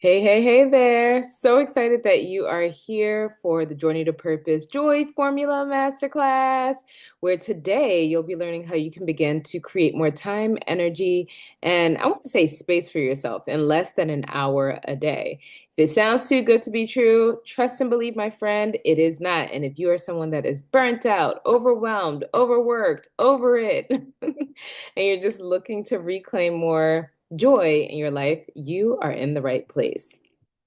Hey, hey, hey there. So excited that you are here for the Journey to Purpose Joy Formula Masterclass, where today you'll be learning how you can begin to create more time, energy, and I want to say space for yourself in less than an hour a day. If it sounds too good to be true, trust and believe, my friend, it is not. And if you are someone that is burnt out, overwhelmed, overworked, over it, and you're just looking to reclaim more joy in your life, you are in the right place.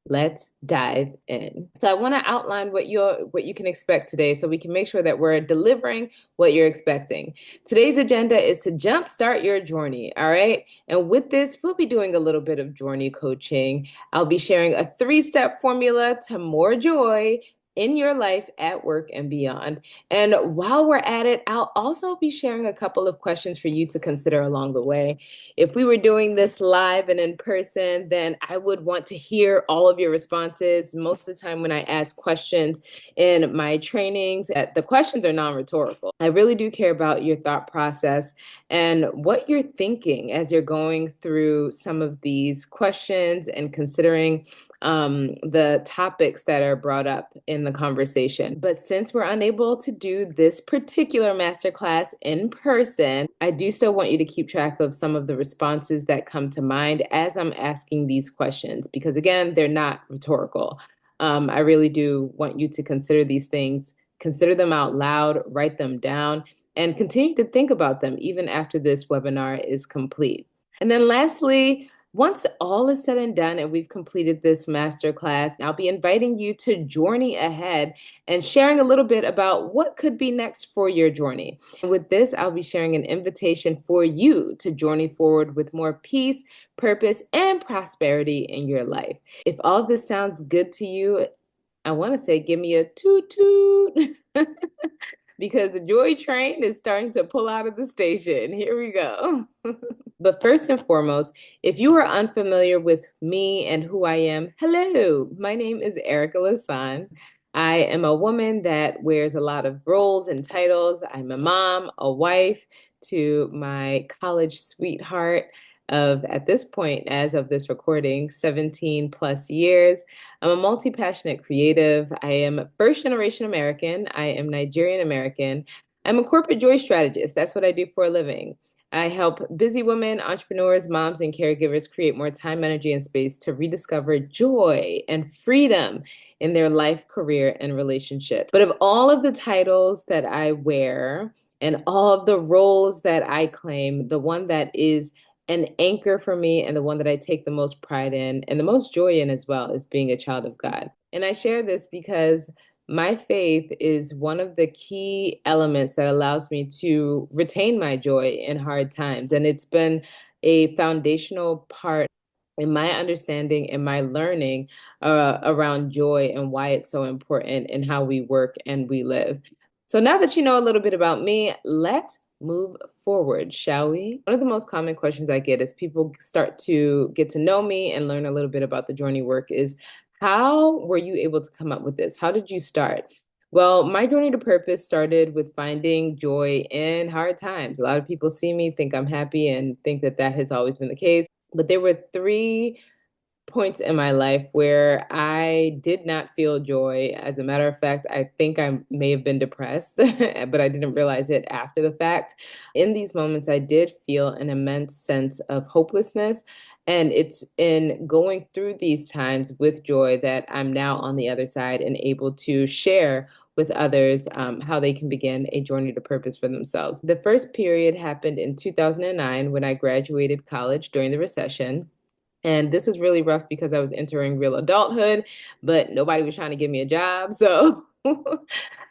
Let's dive in. So I want to outline what you can expect today so we can make sure that we're delivering what you're expecting. Today's agenda is to jumpstart your journey, all right? And with this, we'll be doing a little bit of journey coaching. I'll be sharing a three-step formula to more joy in your life, at work, and beyond. And while we're at it, I'll also be sharing a couple of questions for you to consider along the way. If we were doing this live and in person, then I would want to hear all of your responses. Most of the time when I ask questions in my trainings, the questions are non-rhetorical. I really do care about your thought process and what you're thinking as you're going through some of these questions and considering the topics that are brought up in the conversation. But since we're unable to do this particular masterclass in person, I do still want you to keep track of some of the responses that come to mind as I'm asking these questions, because again, they're not rhetorical. I really do want you to consider these things, consider them out loud, write them down, and continue to think about them even after this webinar is complete. And then lastly, once all is said and done and we've completed this masterclass, I'll be inviting you to journey ahead and sharing a little bit about what could be next for your journey. And with this, I'll be sharing an invitation for you to journey forward with more peace, purpose, and prosperity in your life. If all of this sounds good to you, I want to say give me a toot toot. Because the joy train is starting to pull out of the station. Here we go. But first and foremost, if you are unfamiliar with me and who I am, hello, my name is Erica Lasan. I am a woman that wears a lot of roles and titles. I'm a mom, a wife to my college sweetheart of, at this point, as of this recording, 17 plus years. I'm a multi-passionate creative. I am first generation American. I am Nigerian American. I'm a corporate joy strategist. That's what I do for a living. I help busy women, entrepreneurs, moms, and caregivers create more time, energy, and space to rediscover joy and freedom in their life, career, and relationships. But of all of the titles that I wear and all of the roles that I claim, the one that is an anchor for me and the one that I take the most pride in and the most joy in as well is being a child of God. And I share this because my faith is one of the key elements that allows me to retain my joy in hard times. And it's been a foundational part in my understanding and my learning around joy and why it's so important in how we work and we live. So now that you know a little bit about me, let's move forward, shall we? One of the most common questions I get as people start to get to know me and learn a little bit about the journey work is, how were you able to come up with this? How did you start? Well, my journey to purpose started with finding joy in hard times. A lot of people see me, think I'm happy, and think that that has always been the case. But there were three points in my life where I did not feel joy. As a matter of fact, I think I may have been depressed, but I didn't realize it after the fact. In these moments, I did feel an immense sense of hopelessness. And it's in going through these times with joy that I'm now on the other side and able to share with others how they can begin a journey to purpose for themselves. The first period happened in 2009 when I graduated college during the recession. And this was really rough because I was entering real adulthood, but nobody was trying to give me a job. So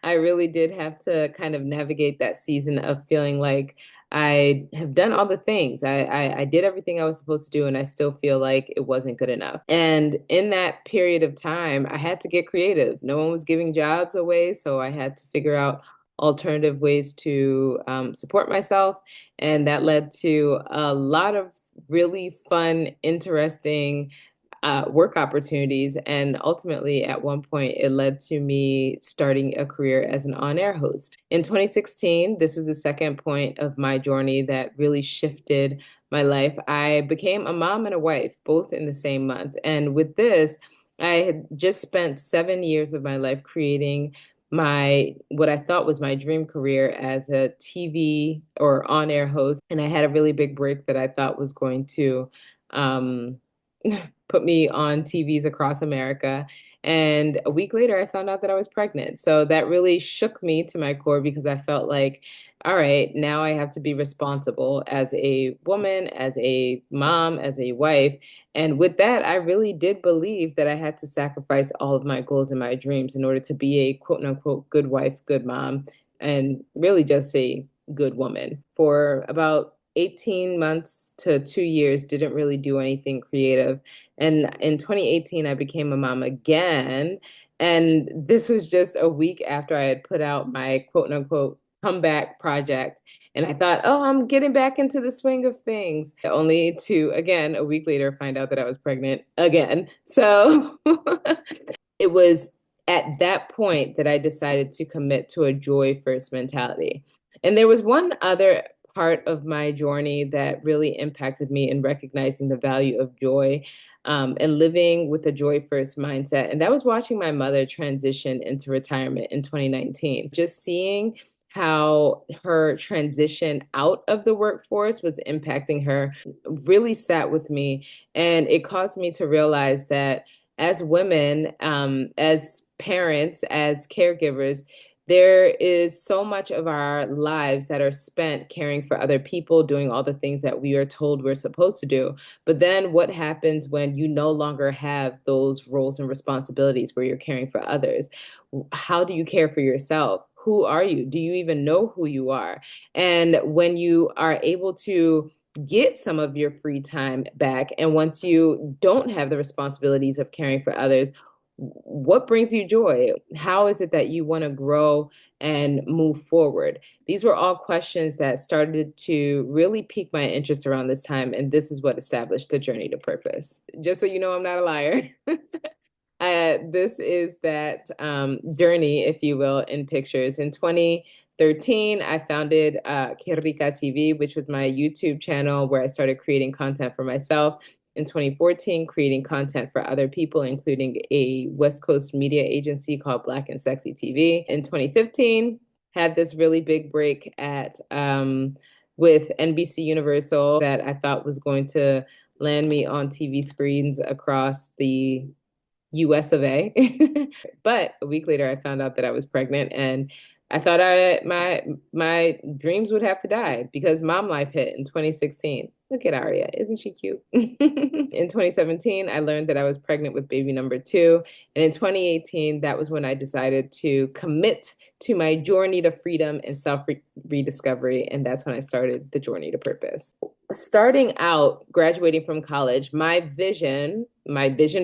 I really did have to kind of navigate that season of feeling like I have done all the things. I did everything I was supposed to do, and I still feel like it wasn't good enough. And in that period of time, I had to get creative. No one was giving jobs away, so I had to figure out alternative ways to support myself. And that led to a lot of really fun, interesting work opportunities. And ultimately, at one point, it led to me starting a career as an on-air host. In 2016, this was the second point of my journey that really shifted my life, I became a mom and a wife, both in the same month. And with this, I had just spent 7 years of my life creating my what I thought was my dream career as a TV or on-air host. And I had a really big break that I thought was going to um, put me on TVs across America. And a week later, I found out that I was pregnant. So that really shook me to my core because I felt like, all right, now I have to be responsible as a woman, as a mom, as a wife. And with that, I really did believe that I had to sacrifice all of my goals and my dreams in order to be a quote unquote good wife, good mom, and really just a good woman. For about 18 months to 2 years, didn't really do anything creative. And in 2018, I became a mom again. And this was just a week after I had put out my quote unquote comeback project. And I thought, oh, I'm getting back into the swing of things, only to, again, a week later, find out that I was pregnant again. So it was at that point that I decided to commit to a joy first mentality. And there was one other part of my journey that really impacted me in recognizing the value of joy and living with a joy first mindset. And that was watching my mother transition into retirement in 2019. Just seeing how her transition out of the workforce was impacting her really sat with me. And it caused me to realize that as women, as parents, as caregivers, there is so much of our lives that are spent caring for other people, doing all the things that we are told we're supposed to do. But then what happens when you no longer have those roles and responsibilities where you're caring for others? How do you care for yourself? Who are you? Do you even know who you are? And when you are able to get some of your free time back, and once you don't have the responsibilities of caring for others, what brings you joy? How is it that you want to grow and move forward? These were all questions that started to really pique my interest around this time, and this is what established the journey to purpose. Just so you know, I'm not a liar. This is that journey, if you will, in pictures. In 2013, I founded Que Rica TV, which was my YouTube channel where I started creating content for myself. In 2014, creating content for other people, including a West Coast media agency called Black and Sexy TV. In 2015, had this really big break at with NBC Universal that I thought was going to land me on TV screens across the US of A. But a week later, I found out that I was pregnant, and I thought my dreams would have to die because mom life hit in 2016. Look at Aria, isn't she cute? In 2017, I learned that I was pregnant with baby number two, and in 2018, that was when I decided to commit to my journey to freedom and self rediscovery, and that's when I started the journey to purpose. Starting out, graduating from college, my vision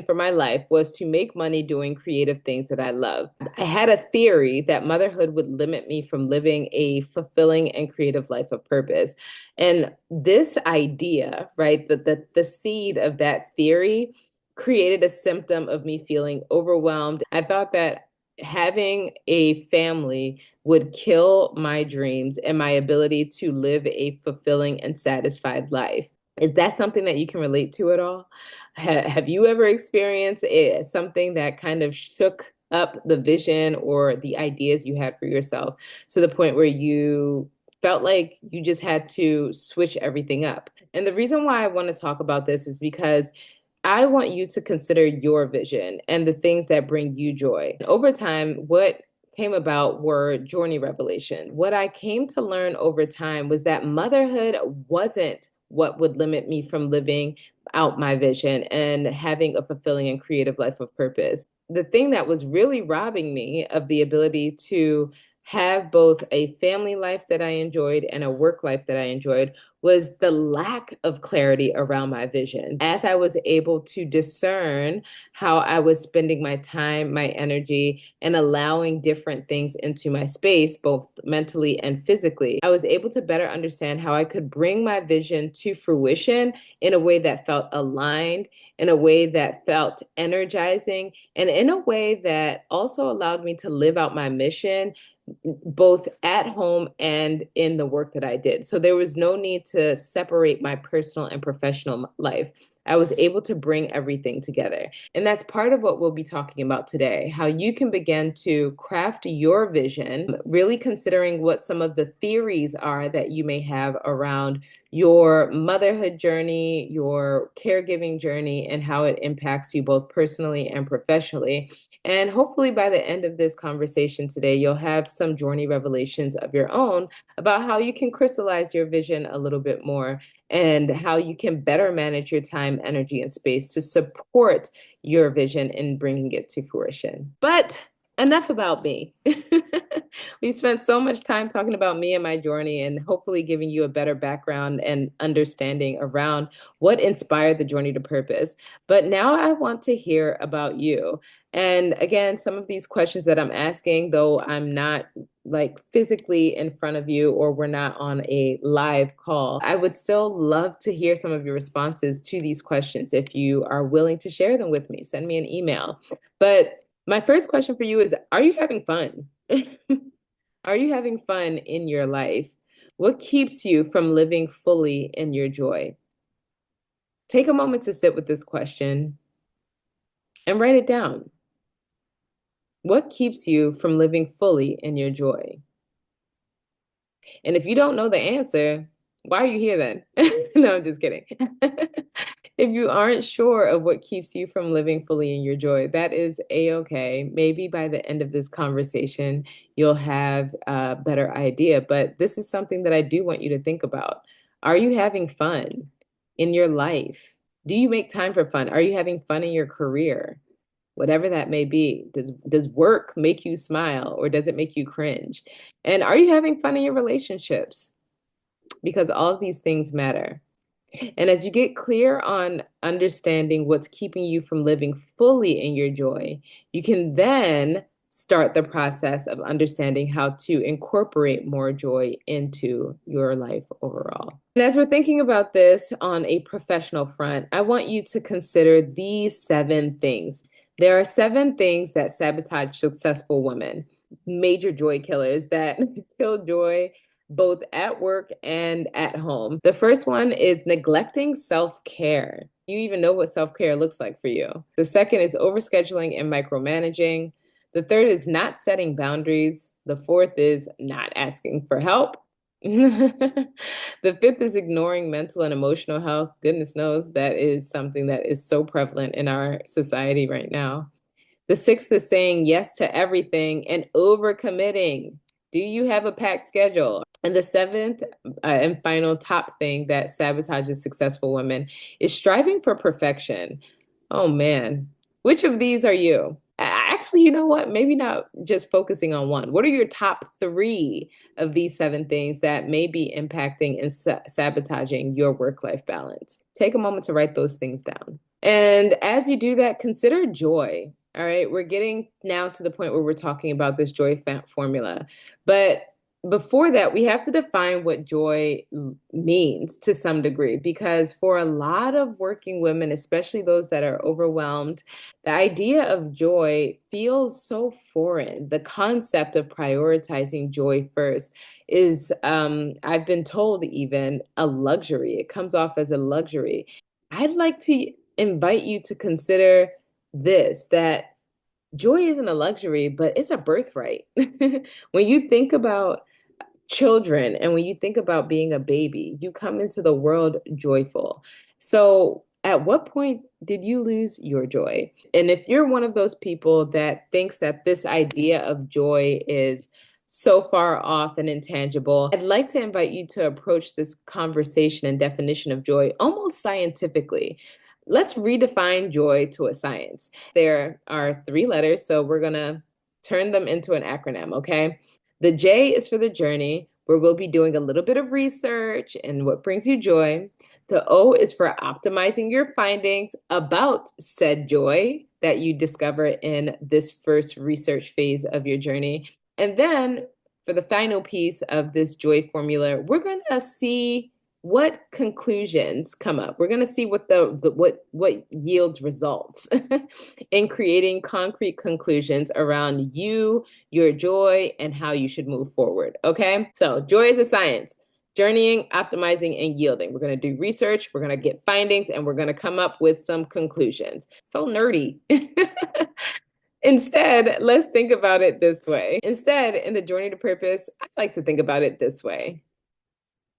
for my life was to make money doing creative things that I love. I had a theory that motherhood would limit me from living a fulfilling and creative life of purpose. And this idea, right, the seed of that theory created a symptom of me feeling overwhelmed. I thought that having a family would kill my dreams and my ability to live a fulfilling and satisfied life. Is that something that you can relate to at all? Have you ever experienced something that kind of shook up the vision or the ideas you had for yourself to the point where you felt like you just had to switch everything up? And the reason why I want to talk about this is because I want you to consider your vision and the things that bring you joy. Over time, what came about were journey revelation. What I came to learn over time was that motherhood wasn't what would limit me from living out my vision and having a fulfilling and creative life of purpose. The thing that was really robbing me of the ability to have both a family life that I enjoyed and a work life that I enjoyed was the lack of clarity around my vision. As I was able to discern how I was spending my time, my energy, and allowing different things into my space, both mentally and physically, I was able to better understand how I could bring my vision to fruition in a way that felt aligned, in a way that felt energizing, and in a way that also allowed me to live out my mission both at home and in the work that I did. So there was no need to separate my personal and professional life. I was able to bring everything together. And that's part of what we'll be talking about today, how you can begin to craft your vision, really considering what some of the theories are that you may have around your motherhood journey, your caregiving journey, and how it impacts you both personally and professionally. And hopefully by the end of this conversation today, you'll have some JOYrney revelations of your own about how you can crystallize your vision a little bit more and how you can better manage your time, energy, and space to support your vision in bringing it to fruition. But enough about me. We spent so much time talking about me and my journey and hopefully giving you a better background and understanding around what inspired the Journey to Purpose. But now I want to hear about you. And again, some of these questions that I'm asking, though I'm not like physically in front of you or we're not on a live call, I would still love to hear some of your responses to these questions. If you are willing to share them with me, send me an email. But my first question for you is, are you having fun? Are you having fun in your life? What keeps you from living fully in your joy? Take a moment to sit with this question and write it down. What keeps you from living fully in your joy? And if you don't know the answer, why are you here then? No, I'm just kidding. If you aren't sure of what keeps you from living fully in your joy, that is a-okay. Maybe by the end of this conversation, you'll have a better idea. But this is something that I do want you to think about. Are you having fun in your life? Do you make time for fun? Are you having fun in your career? Whatever that may be. Does work make you smile or does it make you cringe? And are you having fun in your relationships? Because all of these things matter. And as you get clear on understanding what's keeping you from living fully in your joy, you can then start the process of understanding how to incorporate more joy into your life overall. And as we're thinking about this on a professional front, I want you to consider these 7 things. There are 7 things that sabotage successful women, major joy killers that kill joy both at work and at home. The first one is neglecting self-care. Do you even know what self-care looks like for you? The second is overscheduling and micromanaging. The third is not setting boundaries. The fourth is not asking for help. The fifth is ignoring mental and emotional health. Goodness knows that is something that is so prevalent in our society right now. The sixth is saying yes to everything and overcommitting. Do you have a packed schedule? And the seventh and final top thing that sabotages successful women is striving for perfection. Oh man, which of these are you? Actually, you know what? Maybe not just focusing on one. What are your top 3 of these 7 things that may be impacting and sabotaging your work-life balance? Take a moment to write those things down. And as you do that, consider joy. All right, we're getting now to the point where we're talking about this joy formula. But before that, we have to define what joy means to some degree, because for a lot of working women, especially those that are overwhelmed, the idea of joy feels so foreign. The concept of prioritizing joy first is, I've been told, even a luxury. It comes off as a luxury. I'd like to invite you to consider this, that joy isn't a luxury, but it's a birthright. When you think about children and when you think about being a baby, you come into the world joyful. So, at what point did you lose your joy? And if you're one of those people that thinks that this idea of joy is so far off and intangible, I'd like to invite you to approach this conversation and definition of joy almost scientifically. Let's redefine joy to a science. There are 3 letters, so we're going to turn them into an acronym, okay? The J is for the journey, where we'll be doing a little bit of research and what brings you joy. The O is for optimizing your findings about said joy that you discover in this first research phase of your journey. And then for the final piece of this joy formula, we're going to see what conclusions come up. We're going to see what what yields results in creating concrete conclusions around you, your joy, and how you should move forward. Okay, so joy is a science. Journeying, optimizing, and yielding. We're going to do research, we're going to get findings, and we're going to come up with some conclusions. So nerdy. Instead, let's think about it this way. Instead, in the journey to purpose, I like to think about it this way.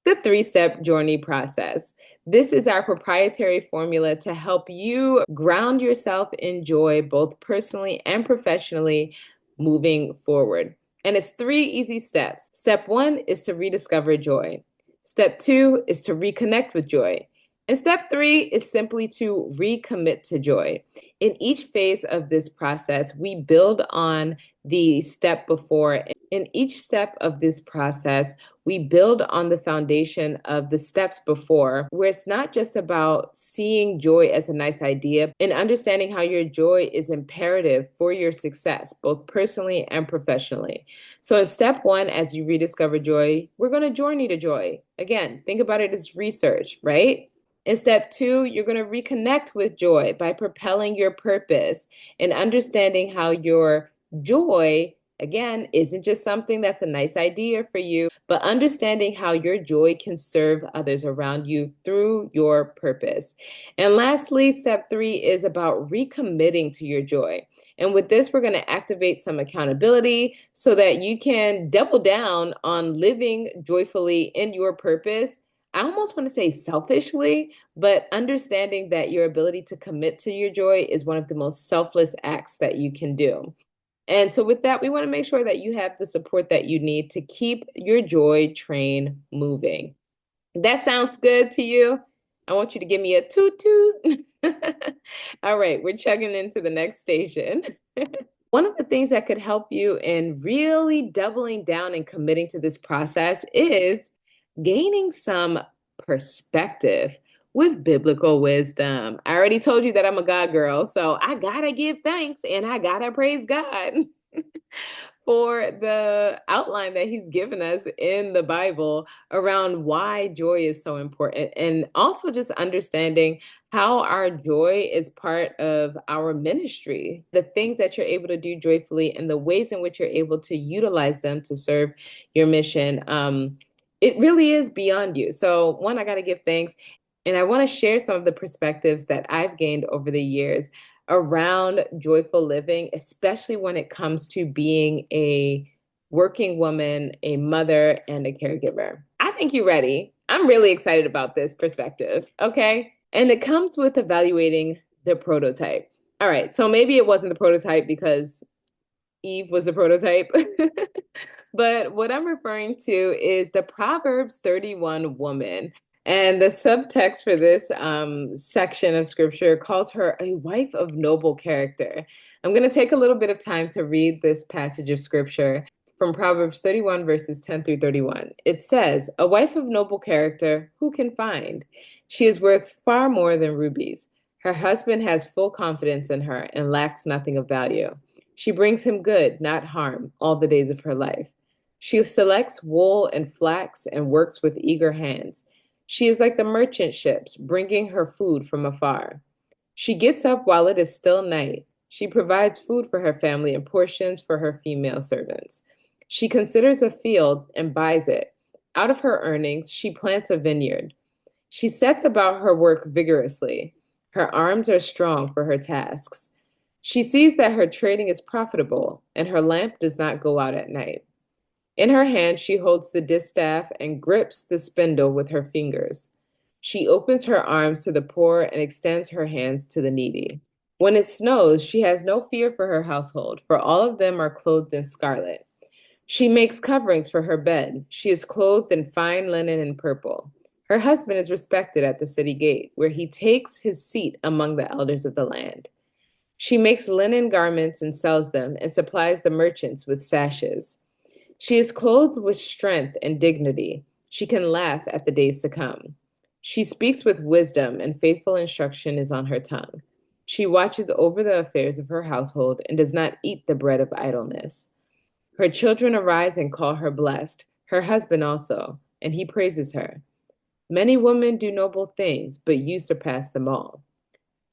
The three-step JOYrney process. This is our proprietary formula to help you ground yourself in joy, both personally and professionally, moving forward. And it's three easy steps. Step one is to rediscover joy. Step two is to reconnect with joy. And step three is simply to recommit to joy. In each phase of this process, we build on the step before. In each step of this process, we build on the foundation of the steps before, where it's not just about seeing joy as a nice idea and understanding how your joy is imperative for your success, both personally and professionally. So in step one, as you rediscover joy, we're going to journey to joy. Again, think about it as research, right? In step two, you're going to reconnect with joy by propelling your purpose and understanding how your joy, again, isn't just something that's a nice idea for you, but understanding how your joy can serve others around you through your purpose. And lastly, step three is about recommitting to your joy. And with this, we're going to activate some accountability so that you can double down on living joyfully in your purpose. I almost want to say selfishly, but understanding that your ability to commit to your joy is one of the most selfless acts that you can do. And so with that, we want to make sure that you have the support that you need to keep your joy train moving. That sounds good to you? I want you to give me a toot toot. All right, we're chugging into the next station. One of the things that could help you in really doubling down and committing to this process is gaining some perspective with biblical wisdom. I already told you that I'm a God girl, so I gotta give thanks and I gotta praise God for the outline that he's given us in the Bible around why joy is so important, and also just understanding how our joy is part of our ministry, the things that you're able to do joyfully and the ways in which you're able to utilize them to serve your mission. It really is beyond you. So one, I got to give thanks. And I want to share some of the perspectives that I've gained over the years around joyful living, especially when it comes to being a working woman, a mother, and a caregiver. I think you're ready. I'm really excited about this perspective, okay? And it comes with evaluating the prototype. All right, so maybe it wasn't the prototype because Eve was the prototype. But what I'm referring to is the Proverbs 31 woman. And the subtext for this section of scripture calls her a wife of noble character. I'm going to take a little bit of time to read this passage of scripture from Proverbs 31, verses 10 through 31. It says, "A wife of noble character, who can find? She is worth far more than rubies. Her husband has full confidence in her and lacks nothing of value. She brings him good, not harm, all the days of her life. She selects wool and flax and works with eager hands. She is like the merchant ships, bringing her food from afar. She gets up while it is still night. She provides food for her family and portions for her female servants. She considers a field and buys it. Out of her earnings, she plants a vineyard. She sets about her work vigorously. Her arms are strong for her tasks. She sees that her trading is profitable, and her lamp does not go out at night. In her hand, she holds the distaff and grips the spindle with her fingers. She opens her arms to the poor and extends her hands to the needy. When it snows, she has no fear for her household, for all of them are clothed in scarlet. She makes coverings for her bed. She is clothed in fine linen and purple. Her husband is respected at the city gate, where he takes his seat among the elders of the land. She makes linen garments and sells them, and supplies the merchants with sashes. She is clothed with strength and dignity. She can laugh at the days to come. She speaks with wisdom, and faithful instruction is on her tongue. She watches over the affairs of her household and does not eat the bread of idleness. Her children arise and call her blessed, her husband also, and he praises her. Many women do noble things, but you surpass them all.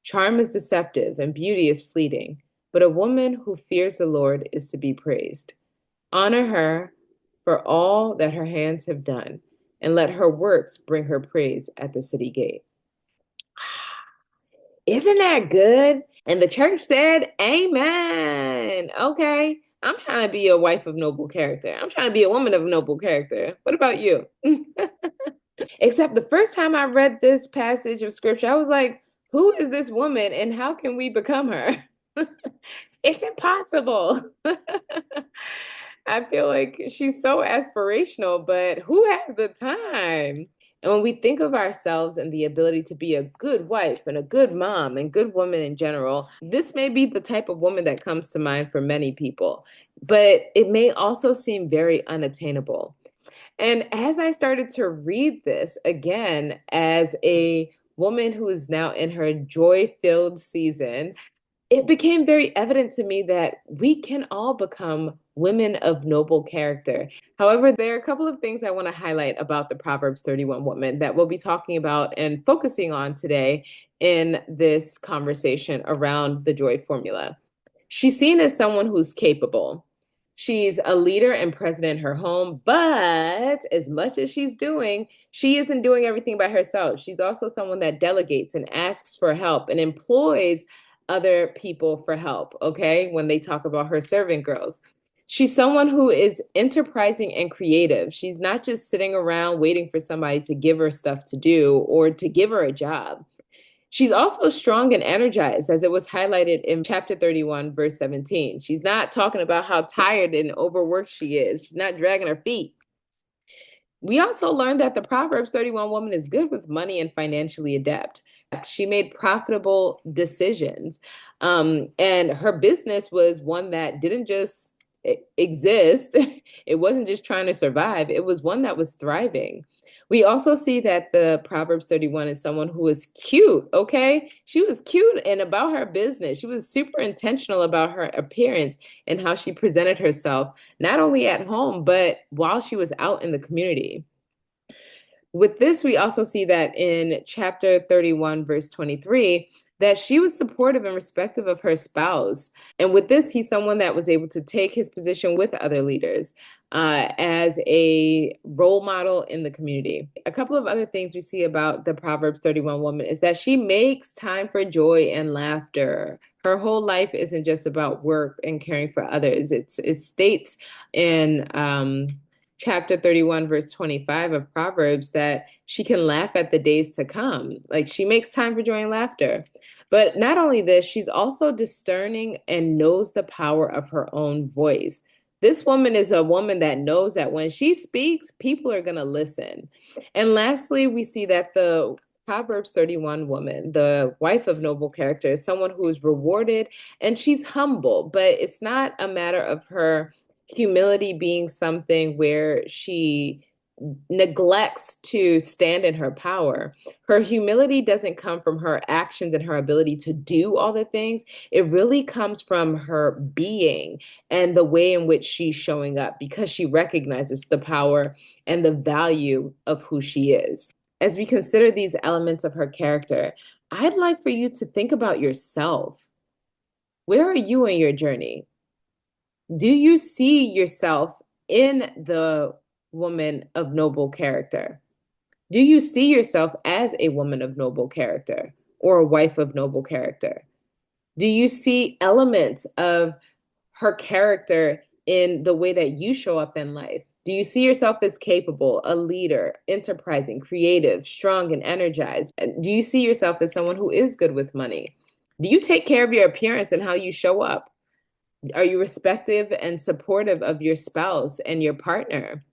Charm is deceptive and beauty is fleeting, but a woman who fears the Lord is to be praised. Honor her for all that her hands have done, and let her works bring her praise at the city gate. Isn't that good? And the church said, Amen. Okay. I'm trying to be a wife of noble character. I'm trying to be a woman of noble character. What about you? Except the first time I read this passage of scripture, I was like, who is this woman and how can we become her? It's impossible. I feel like she's so aspirational, but who has the time? And when we think of ourselves and the ability to be a good wife and a good mom and good woman in general, this may be the type of woman that comes to mind for many people, but it may also seem very unattainable. And as I started to read this again as a woman who is now in her joy-filled season, it became very evident to me that we can all become women of noble character. However, there are a couple of things I want to highlight about the Proverbs 31 woman that we'll be talking about and focusing on today in this conversation around the joy formula. She's seen as someone who's capable. She's a leader and president in her home, but as much as she's doing, she isn't doing everything by herself. She's also someone that delegates and asks for help and employs other people for help, okay? When they talk about her servant girls. She's someone who is enterprising and creative. She's not just sitting around waiting for somebody to give her stuff to do or to give her a job. She's also strong and energized, as it was highlighted in chapter 31, verse 17. She's not talking about how tired and overworked she is. She's not dragging her feet. We also learned that the Proverbs 31 woman is good with money and financially adept. She made profitable decisions. And her business was one that didn't just exist, it wasn't just trying to survive, it was one that was thriving. We also see that the Proverbs 31 is someone who is cute, okay? She was cute and about her business. She was super intentional about her appearance and how she presented herself, not only at home, but while she was out in the community. With this, we also see that in chapter 31, verse 23, that she was supportive and respectful of her spouse. And with this, he's someone that was able to take his position with other leaders as a role model in the community. A couple of other things we see about the Proverbs 31 woman is that she makes time for joy and laughter. Her whole life isn't just about work and caring for others. It states in chapter 31, verse 25 of Proverbs that she can laugh at the days to come. Like she makes time for joy and laughter. But not only this, she's also discerning and knows the power of her own voice. This woman is a woman that knows that when she speaks, people are going to listen. And lastly, we see that the Proverbs 31 woman, the wife of noble character, is someone who is rewarded and she's humble, but it's not a matter of her humility being something where she neglects to stand in her power. Her humility doesn't come from her actions and her ability to do all the things. It really comes from her being and the way in which she's showing up because she recognizes the power and the value of who she is. As we consider these elements of her character, I'd like for you to think about yourself. Where are you in your journey? Do you see yourself in the woman of noble character? Do you see yourself as a woman of noble character or a wife of noble character? Do you see elements of her character in the way that you show up in life? Do you see yourself as capable, a leader, enterprising, creative, strong, and energized? Do you see yourself as someone who is good with money? Do you take care of your appearance and how you show up? Are you respectful and supportive of your spouse and your partner?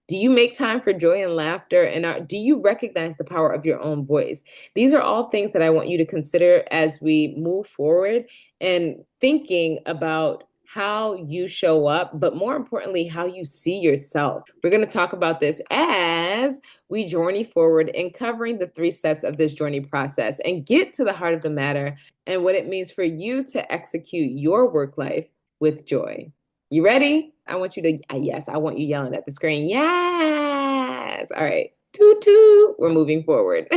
Do you make time for joy and laughter? And do you recognize the power of your own voice? These are all things that I want you to consider as we move forward and thinking about how you show up, but more importantly, how you see yourself. We're going to talk about this as we journey forward in covering the 3 steps of this journey process and get to the heart of the matter and what it means for you to execute your work life with joy. You ready? I want you to, yes, I want you yelling at the screen. Yes. All right. Toot toot. We're moving forward.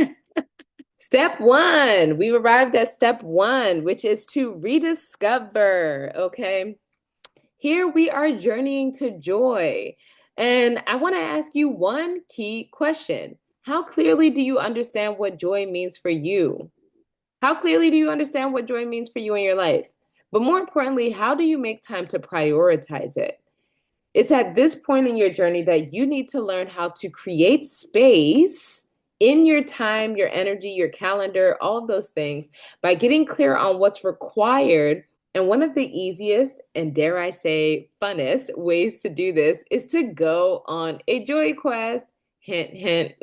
Step 1, we've arrived at step 1, which is to rediscover, okay? Here we are journeying to joy. And I want to ask you one key question. How clearly do you understand what joy means for you? How clearly do you understand what joy means for you in your life? But more importantly, how do you make time to prioritize it? It's at this point in your journey that you need to learn how to create space in your time, your energy, your calendar, all of those things by getting clear on what's required. And one of the easiest and, dare I say, funnest ways to do this is to go on a joy quest. Hint, hint.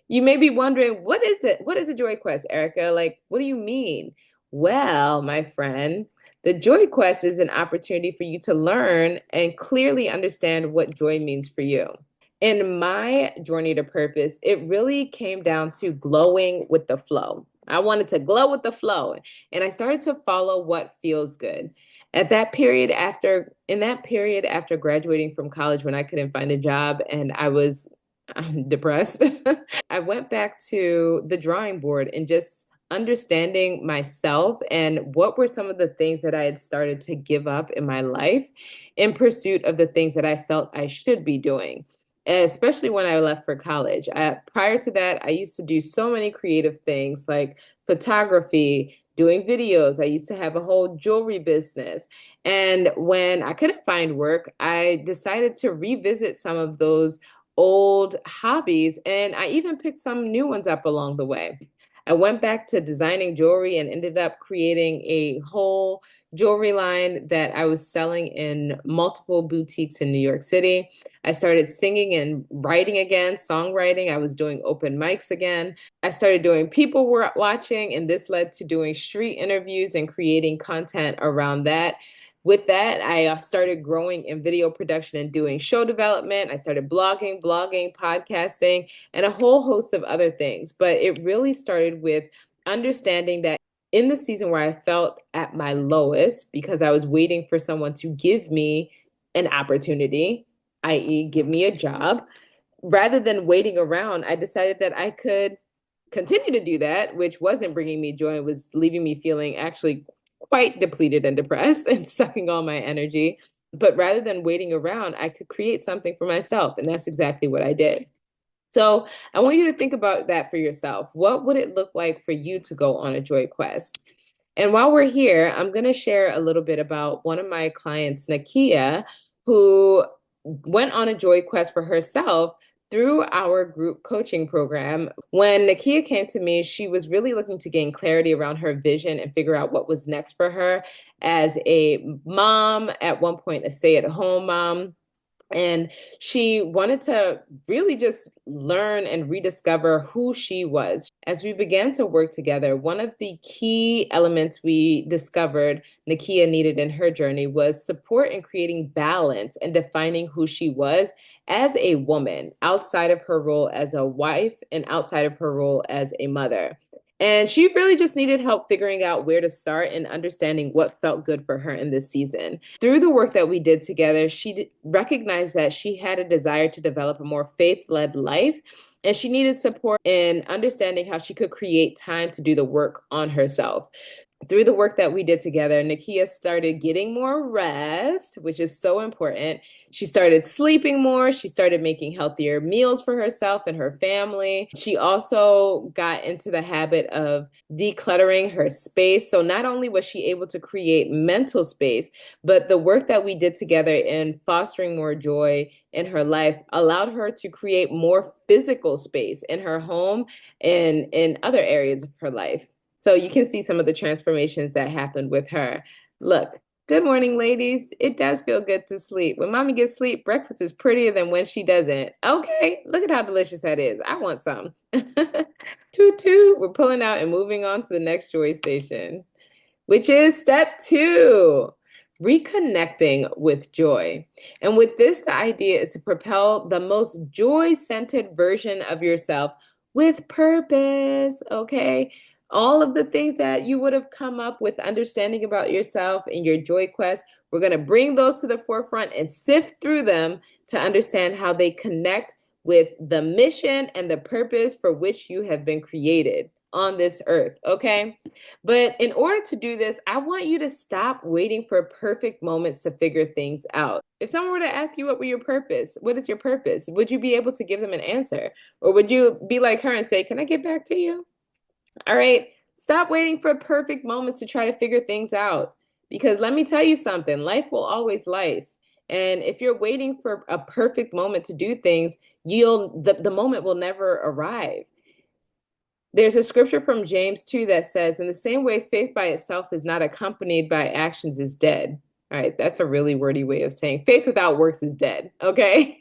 You may be wondering, what is it? What is a joy quest, Erica? Like, what do you mean? Well, my friend, the Joy Quest is an opportunity for you to learn and clearly understand what joy means for you. In my journey to purpose, it really came down to glowing with the flow. I wanted to glow with the flow, and I started to follow what feels good. In that period after graduating from college when I couldn't find a job and I was depressed, I went back to the drawing board and just understanding myself and what were some of the things that I had started to give up in my life in pursuit of the things that I felt I should be doing, especially when I left for college. Prior to that, I used to do so many creative things like photography, doing videos. I used to have a whole jewelry business. And when I couldn't find work, I decided to revisit some of those old hobbies, and I even picked some new ones up along the way. I went back to designing jewelry and ended up creating a whole jewelry line that I was selling in multiple boutiques in New York City. I started singing and writing again, songwriting. I was doing open mics again. I started doing people watching, and this led to doing street interviews and creating content around that. With that, I started growing in video production and doing show development. I started blogging, podcasting, and a whole host of other things. But it really started with understanding that in the season where I felt at my lowest, because I was waiting for someone to give me an opportunity, i.e., give me a job, rather than waiting around, I decided that I could continue to do that, which wasn't bringing me joy. It was leaving me feeling actually quite depleted and depressed and sucking all my energy. But rather than waiting around, I could create something for myself. And that's exactly what I did. So I want you to think about that for yourself. What would it look like for you to go on a joy quest? And while we're here, I'm going to share a little bit about one of my clients, Nakia, who went on a joy quest for herself through our group coaching program. When Nakia came to me, she was really looking to gain clarity around her vision and figure out what was next for her as a mom, at one point, a stay-at-home mom. And she wanted to really just learn and rediscover who she was. As we began to work together, one of the key elements we discovered Nakia needed in her journey was support in creating balance and defining who she was as a woman outside of her role as a wife and outside of her role as a mother. And she really just needed help figuring out where to start and understanding what felt good for her in this season. Through the work that we did together, she recognized that she had a desire to develop a more faith-led life, and she needed support in understanding how she could create time to do the work on herself. Through the work that we did together, Nakia started getting more rest, which is so important. She started sleeping more. She started making healthier meals for herself and her family. She also got into the habit of decluttering her space. So not only was she able to create mental space, but the work that we did together in fostering more joy in her life allowed her to create more physical space in her home and in other areas of her life. So you can see some of the transformations that happened with her. Look, good morning, ladies. It does feel good to sleep. When mommy gets sleep, breakfast is prettier than when she doesn't. Okay, look at how delicious that is. I want some. Toot toot. We're pulling out and moving on to the next joy station, which is step 2, reconnecting with joy. And with this, the idea is to propel the most joy-centered version of yourself with purpose, okay? All of the things that you would have come up with understanding about yourself in your joy quest, we're going to bring those to the forefront and sift through them to understand how they connect with the mission and the purpose for which you have been created. on this earth, okay? But in order to do this, I want you to stop waiting for perfect moments to figure things out. If someone were to ask you what is your purpose? Would you be able to give them an answer? Or would you be like her and say, "Can I get back to you?" All right. Stop waiting for perfect moments to try to figure things out. Because let me tell you something, life will always life. And if you're waiting for a perfect moment to do things, the moment will never arrive. There's a scripture from James 2 that says, in the same way, faith by itself is not accompanied by actions is dead. All right, that's a really wordy way of saying faith without works is dead. Okay.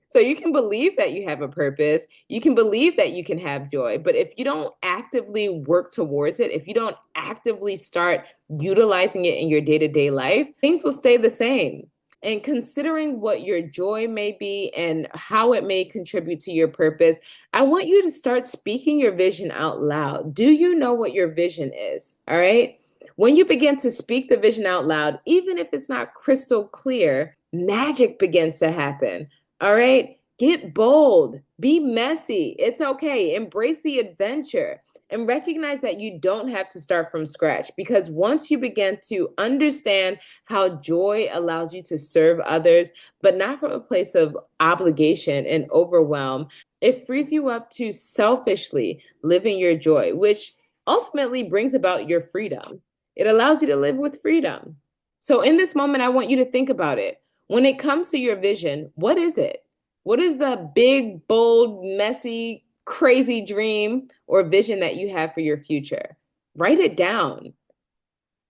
So you can believe that you have a purpose, you can believe that you can have joy, but if you don't actively work towards it, if you don't actively start utilizing it in your day to day life, things will stay the same. And considering what your joy may be and how it may contribute to your purpose, I want you to start speaking your vision out loud. Do you know what your vision is? All right. When you begin to speak the vision out loud, even if it's not crystal clear, magic begins to happen. All right. Get bold, be messy. It's okay. Embrace the adventure and recognize that you don't have to start from scratch, because once you begin to understand how joy allows you to serve others, but not from a place of obligation and overwhelm, it frees you up to selfishly living your joy, which ultimately brings about your freedom. It allows you to live with freedom. So, in this moment, I want you to think about it. When it comes to your vision, what is it? What is the big, bold, messy, crazy dream or vision that you have for your future? Write it down.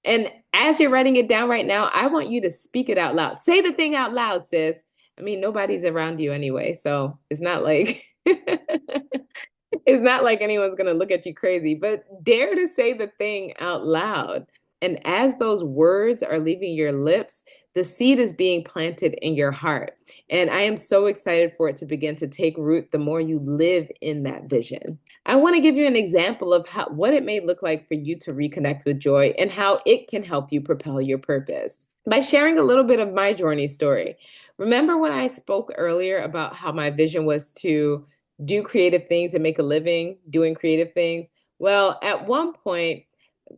And as you're writing it down right now, I want you to speak it out loud. Say the thing out loud, sis. I mean, nobody's around you anyway, so it's not like it's not like anyone's going to look at you crazy, but dare to say the thing out loud. And as those words are leaving your lips, the seed is being planted in your heart. And I am so excited for it to begin to take root the more you live in that vision. I want to give you an example of what it may look like for you to reconnect with joy and how it can help you propel your purpose by sharing a little bit of my journey story. Remember when I spoke earlier about how my vision was to do creative things and make a living doing creative things? Well, at one point,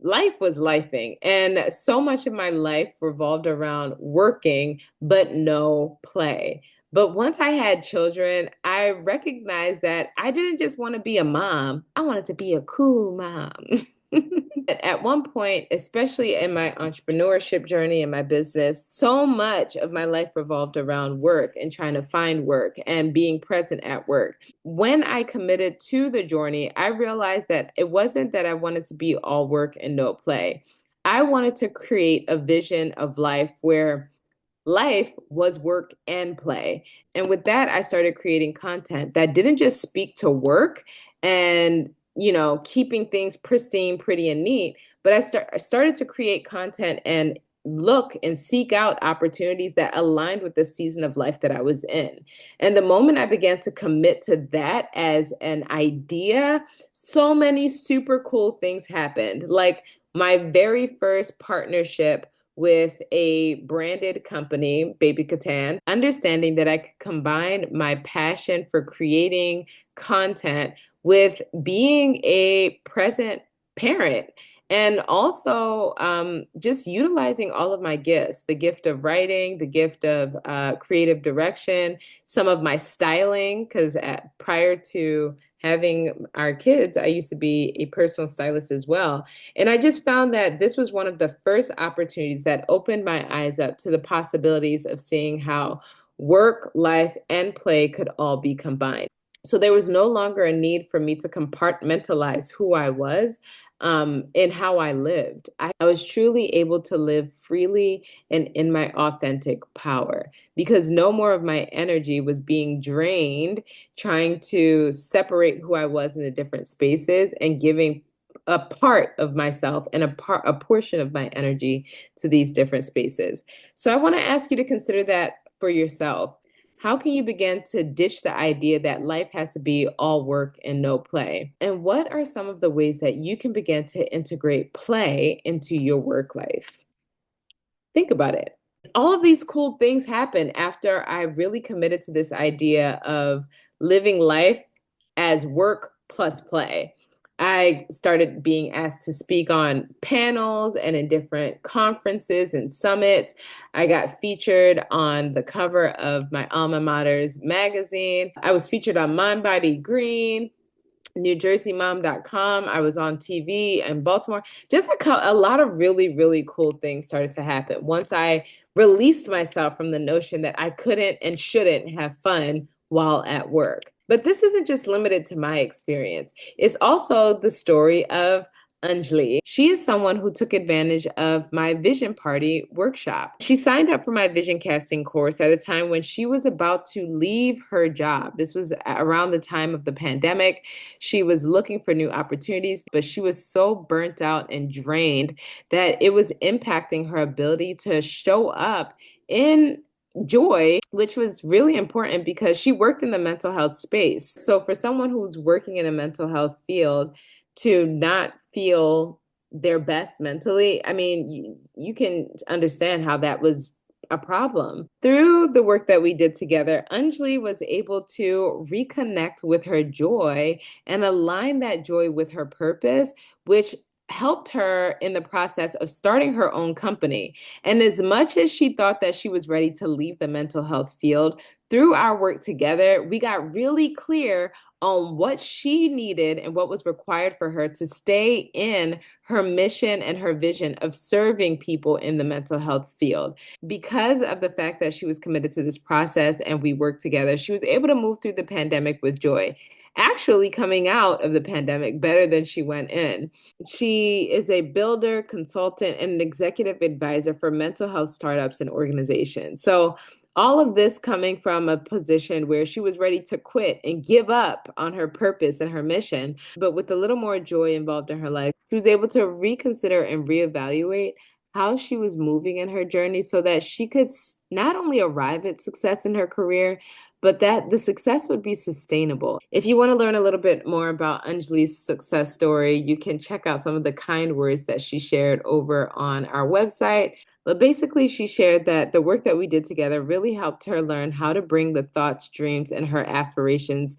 life was lifing, and so much of my life revolved around working, but no play. But once I had children, I recognized that I didn't just want to be a mom, I wanted to be a cool mom. At one point, especially in my entrepreneurship journey and my business, so much of my life revolved around work and trying to find work and being present at work. When I committed to the journey, I realized that it wasn't that I wanted to be all work and no play. I wanted to create a vision of life where life was work and play. And with that, I started creating content that didn't just speak to work and, keeping things pristine, pretty, and neat, but I started to create content and look and seek out opportunities that aligned with the season of life that I was in. And the moment I began to commit to that as an idea, so many super cool things happened. Like my very first partnership with a branded company, Baby Catan, understanding that I could combine my passion for creating content with being a present parent. And also just utilizing all of my gifts, the gift of writing, the gift of creative direction, some of my styling, because prior to having our kids, I used to be a personal stylist as well. And I just found that this was one of the first opportunities that opened my eyes up to the possibilities of seeing how work, life, and play could all be combined. So there was no longer a need for me to compartmentalize who I was and how I lived. I was truly able to live freely and in my authentic power, because no more of my energy was being drained trying to separate who I was in the different spaces and giving a part of myself and a portion of my energy to these different spaces. So I want to ask you to consider that for yourself. How can you begin to ditch the idea that life has to be all work and no play? And what are some of the ways that you can begin to integrate play into your work life? Think about it. All of these cool things happen after I really committed to this idea of living life as work plus play. I started being asked to speak on panels and in different conferences and summits. I got featured on the cover of my alma mater's magazine. I was featured on Mind Body Green, NewJerseyMom.com. I was on TV in Baltimore. Just a lot of really, really cool things started to happen once I released myself from the notion that I couldn't and shouldn't have fun while at work. But this isn't just limited to my experience. It's also the story of Anjali. She is someone who took advantage of my vision party workshop. She signed up for my vision casting course at a time when she was about to leave her job. This was around the time of the pandemic. She was looking for new opportunities, but she was so burnt out and drained that it was impacting her ability to show up in joy, which was really important because she worked in the mental health space. So for someone who's working in a mental health field to not feel their best mentally, I mean, you can understand how that was a problem. Through the work that we did together, Anjali was able to reconnect with her joy and align that joy with her purpose, which helped her in the process of starting her own company. And as much as she thought that she was ready to leave the mental health field, through our work together, we got really clear on what she needed and what was required for her to stay in her mission and her vision of serving people in the mental health field. Because of the fact that she was committed to this process and we worked together, she was able to move through the pandemic with joy, actually coming out of the pandemic better than she went in. She is a builder, consultant, and an executive advisor for mental health startups and organizations. So all of this coming from a position where she was ready to quit and give up on her purpose and her mission, but with a little more joy involved in her life, she was able to reconsider and reevaluate how she was moving in her journey so that she could not only arrive at success in her career, but that the success would be sustainable. If you want to learn a little bit more about Anjali's success story, you can check out some of the kind words that she shared over on our website. But basically, she shared that the work that we did together really helped her learn how to bring the thoughts, dreams, and her aspirations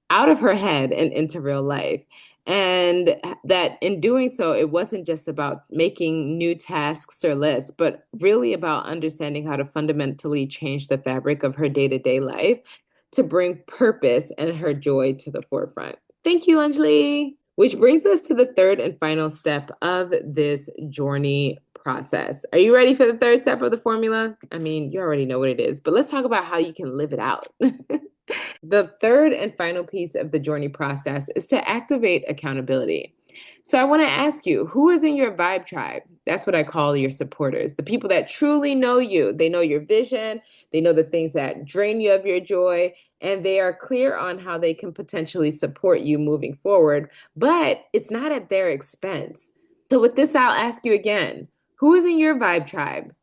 out of her head and into real life. And that in doing so, it wasn't just about making new tasks or lists, but really about understanding how to fundamentally change the fabric of her day to day life to bring purpose and her joy to the forefront. Thank you, Anjali. Which brings us to the third and final step of this JOYrney process. Are you ready for the third step of the formula? I mean, you already know what it is, but let's talk about how you can live it out. The third and final piece of the JOYrney process is to activate accountability. So I want to ask you, who is in your vibe tribe? That's what I call your supporters, the people that truly know you. They know your vision, they know the things that drain you of your joy, and they are clear on how they can potentially support you moving forward, but it's not at their expense. So with this, I'll ask you again, who is in your vibe tribe?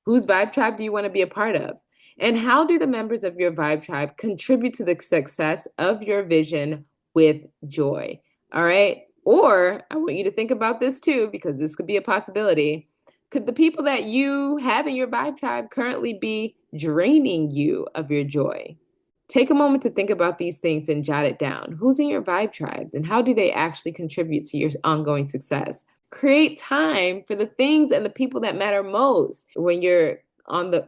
Whose vibe tribe do you want to be a part of? And how do the members of your vibe tribe contribute to the success of your vision with joy? All right. Or I want you to think about this too, because this could be a possibility. Could the people that you have in your vibe tribe currently be draining you of your joy? Take a moment to think about these things and jot it down. Who's in your vibe tribe and how do they actually contribute to your ongoing success? Create time for the things and the people that matter most. When you're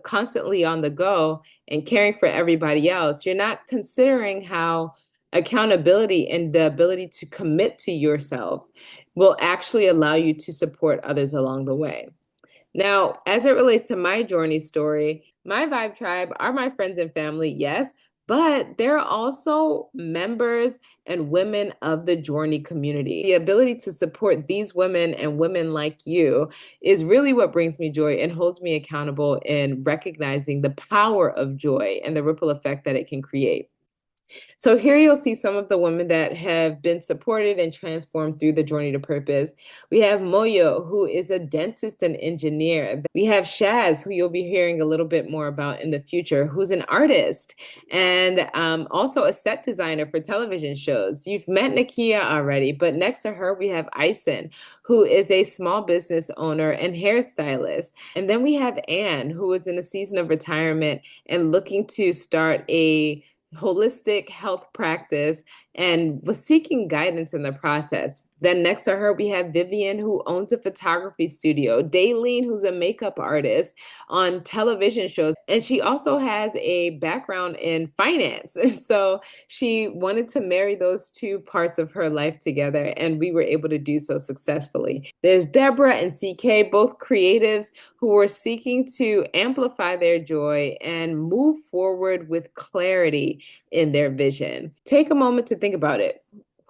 constantly on the go and caring for everybody else, you're not considering how accountability and the ability to commit to yourself will actually allow you to support others along the way. Now, as it relates to my JOYrney story, my vibe tribe are my friends and family, yes, but they're also members and women of the JOYrney community. The ability to support these women and women like you is really what brings me joy and holds me accountable in recognizing the power of joy and the ripple effect that it can create. So here you'll see some of the women that have been supported and transformed through the JOYrney to Purpose. We have Moyo, who is a dentist and engineer. We have Shaz, who you'll be hearing a little bit more about in the future, who's an artist and also a set designer for television shows. You've met Nakia already, but next to her, we have Ison, who is a small business owner and hairstylist. And then we have Anne, who is in a season of retirement and looking to start a holistic health practice and was seeking guidance in the process. Then next to her, we have Vivian, who owns a photography studio, Daylene, who's a makeup artist on television shows, and she also has a background in finance. So she wanted to marry those two parts of her life together, and we were able to do so successfully. There's Deborah and CK, both creatives who were seeking to amplify their joy and move forward with clarity in their vision. Take a moment to think about it.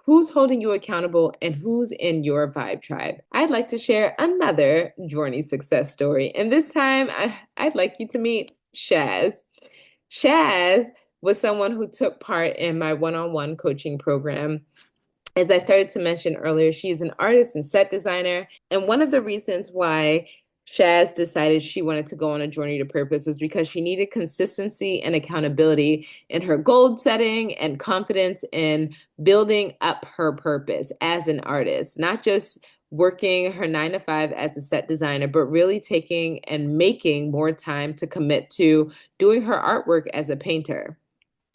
Who's holding you accountable and who's in your vibe tribe? I'd like to share another JOYrney success story. And this time, I'd like you to meet Shaz. Shaz was someone who took part in my one-on-one coaching program. As I started to mention earlier, she's an artist and set designer. And one of the reasons why Shaz decided she wanted to go on a journey to purpose was because she needed consistency and accountability in her goal setting and confidence in building up her purpose as an artist, not just working her 9 to 5 as a set designer, but really taking and making more time to commit to doing her artwork as a painter,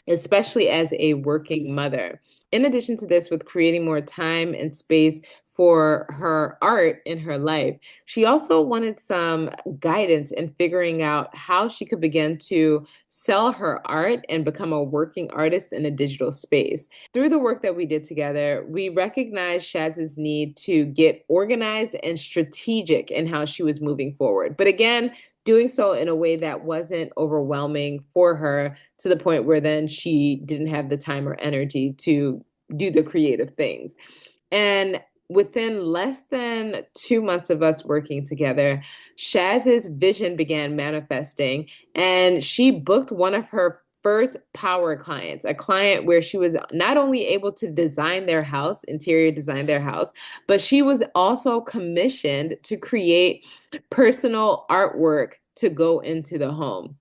especially as a working mother. In addition to this, with creating more time and space for her art in her life, she also wanted some guidance in figuring out how she could begin to sell her art and become a working artist in a digital space. Through the work that we did together, we recognized Shaz's need to get organized and strategic in how she was moving forward. But again, doing so in a way that wasn't overwhelming for her to the point where then she didn't have the time or energy to do the creative things. And within less than 2 months of us working together, Shaz's vision began manifesting, and she booked one of her first power clients, a client where she was not only able to design their house, interior design their house, but she was also commissioned to create personal artwork to go into the home.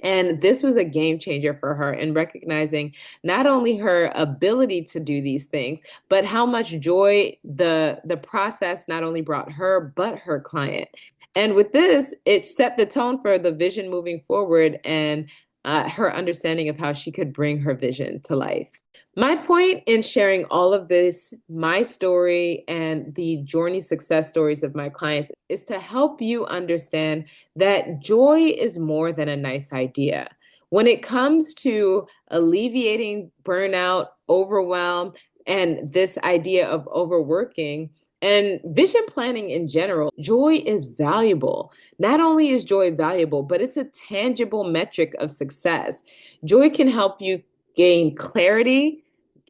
And this was a game changer for her in recognizing not only her ability to do these things, but how much joy the process not only brought her, but her client. And with this, it set the tone for the vision moving forward and her understanding of how she could bring her vision to life. My point in sharing all of this, my story, and the JOYrney success stories of my clients is to help you understand that joy is more than a nice idea. When it comes to alleviating burnout, overwhelm, and this idea of overworking, and vision planning in general, joy is valuable. Not only is joy valuable, but it's a tangible metric of success. Joy can help you gain clarity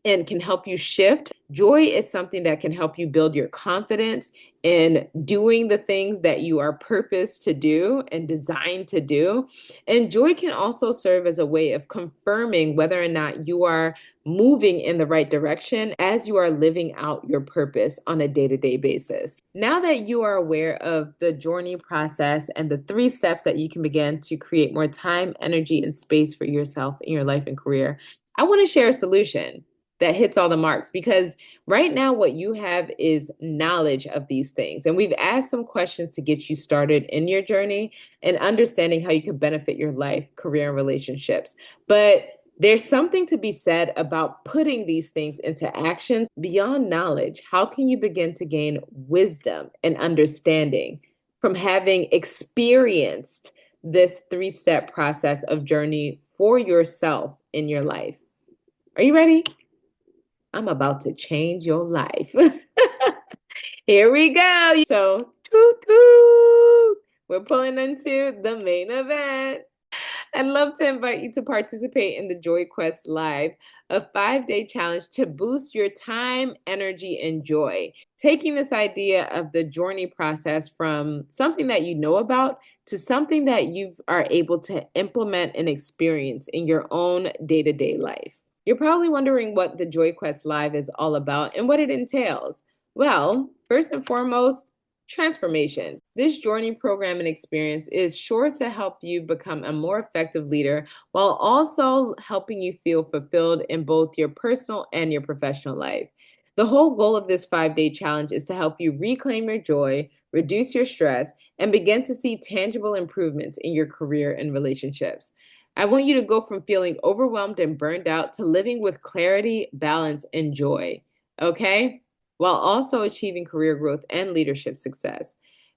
and can help you shift. Joy is something that can help you build your confidence in doing the things that you are purposed to do and designed to do. And joy can also serve as a way of confirming whether or not you are moving in the right direction as you are living out your purpose on a day-to-day basis. Now that you are aware of the JOYrney process and the 3 steps that you can begin to create more time, energy, and space for yourself in your life and career, I want to share a solution that hits all the marks, because right now what you have is knowledge of these things. And we've asked some questions to get you started in your journey and understanding how you can benefit your life, career, and relationships. But there's something to be said about putting these things into actions beyond knowledge. How can you begin to gain wisdom and understanding from having experienced this 3-step process of JOYrney for yourself in your life? Are you ready? I'm about to change your life. Here we go. So, toot toot. We're pulling into the main event. I'd love to invite you to participate in the Joy Quest Live, a 5-day challenge to boost your time, energy, and joy. Taking this idea of the JOYrney process from something that you know about to something that you are able to implement and experience in your own day-to-day life. You're probably wondering what the Joy Quest Live is all about and what it entails. Well, first and foremost, transformation. This JOYrney program and experience is sure to help you become a more effective leader while also helping you feel fulfilled in both your personal and your professional life. The whole goal of this 5-day challenge is to help you reclaim your joy, reduce your stress, and begin to see tangible improvements in your career and relationships. I want you to go from feeling overwhelmed and burned out to living with clarity, balance, and joy, okay? While also achieving career growth and leadership success.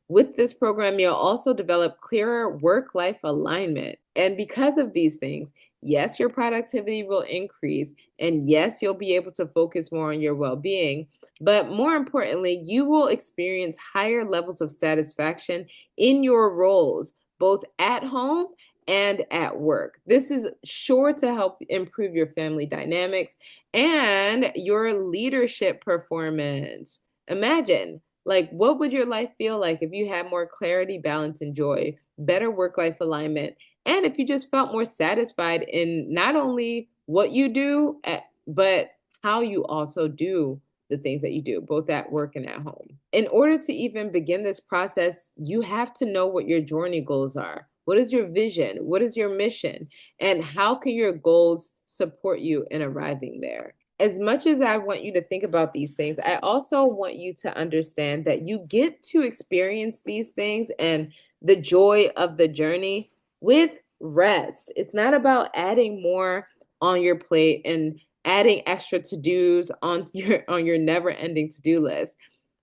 With this program, you'll also develop clearer work life alignment. And because of these things, yes, your productivity will increase. And yes, you'll be able to focus more on your well being. But more importantly, you will experience higher levels of satisfaction in your roles, both at home and at work. This is sure to help improve your family dynamics and your leadership performance. Imagine, like, what would your life feel like if you had more clarity, balance, and joy, better work life alignment, and if you just felt more satisfied in not only what you do, but how you also do the things that you do, both at work and at home. In order to even begin this process, you have to know what your journey goals are. What is your vision? What is your mission? And how can your goals support you in arriving there? As much as I want you to think about these things, I also want you to understand that you get to experience these things and the joy of the journey with rest. It's not about adding more on your plate and adding extra to-dos on your never-ending to-do list.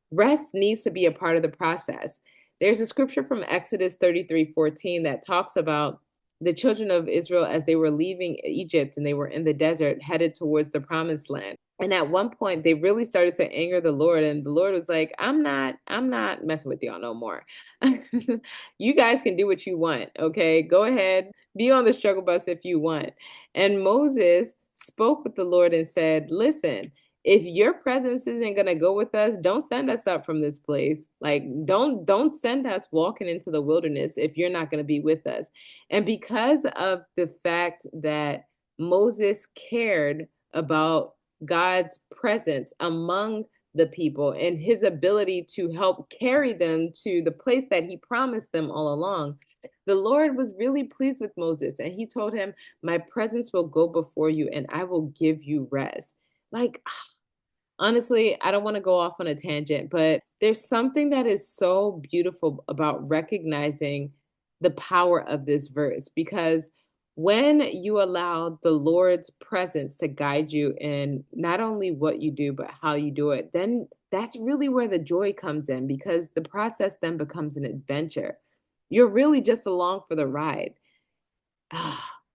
Rest needs to be a part of the process. There's a scripture from Exodus 33:14 that talks about the children of Israel as they were leaving Egypt and they were in the desert headed towards the promised land. And at one point they really started to anger the Lord, and the Lord was like, I'm not messing with y'all no more. You guys can do what you want, okay? Go ahead, be on the struggle bus if you want. And Moses spoke with the Lord and said, listen, if your presence isn't going to go with us, don't send us up from this place. Like, don't send us walking into the wilderness if you're not going to be with us. And because of the fact that Moses cared about God's presence among the people and his ability to help carry them to the place that he promised them all along, the Lord was really pleased with Moses, and he told him, my presence will go before you and I will give you rest. Like, honestly, I don't want to go off on a tangent, but there's something that is so beautiful about recognizing the power of this verse, because when you allow the Lord's presence to guide you in not only what you do, but how you do it, then that's really where the joy comes in, because the process then becomes an adventure. You're really just along for the ride.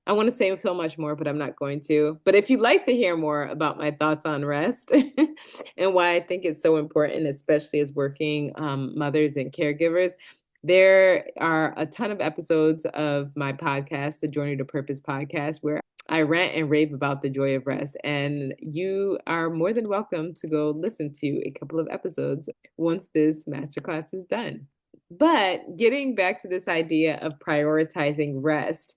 I want to say so much more, but I'm not going to. But if you'd like to hear more about my thoughts on rest and why I think it's so important, especially as working mothers and caregivers, there are a ton of episodes of my podcast, the Journey to Purpose podcast, where I rant and rave about the joy of rest. And you are more than welcome to go listen to a couple of episodes once this masterclass is done. But getting back to this idea of prioritizing rest,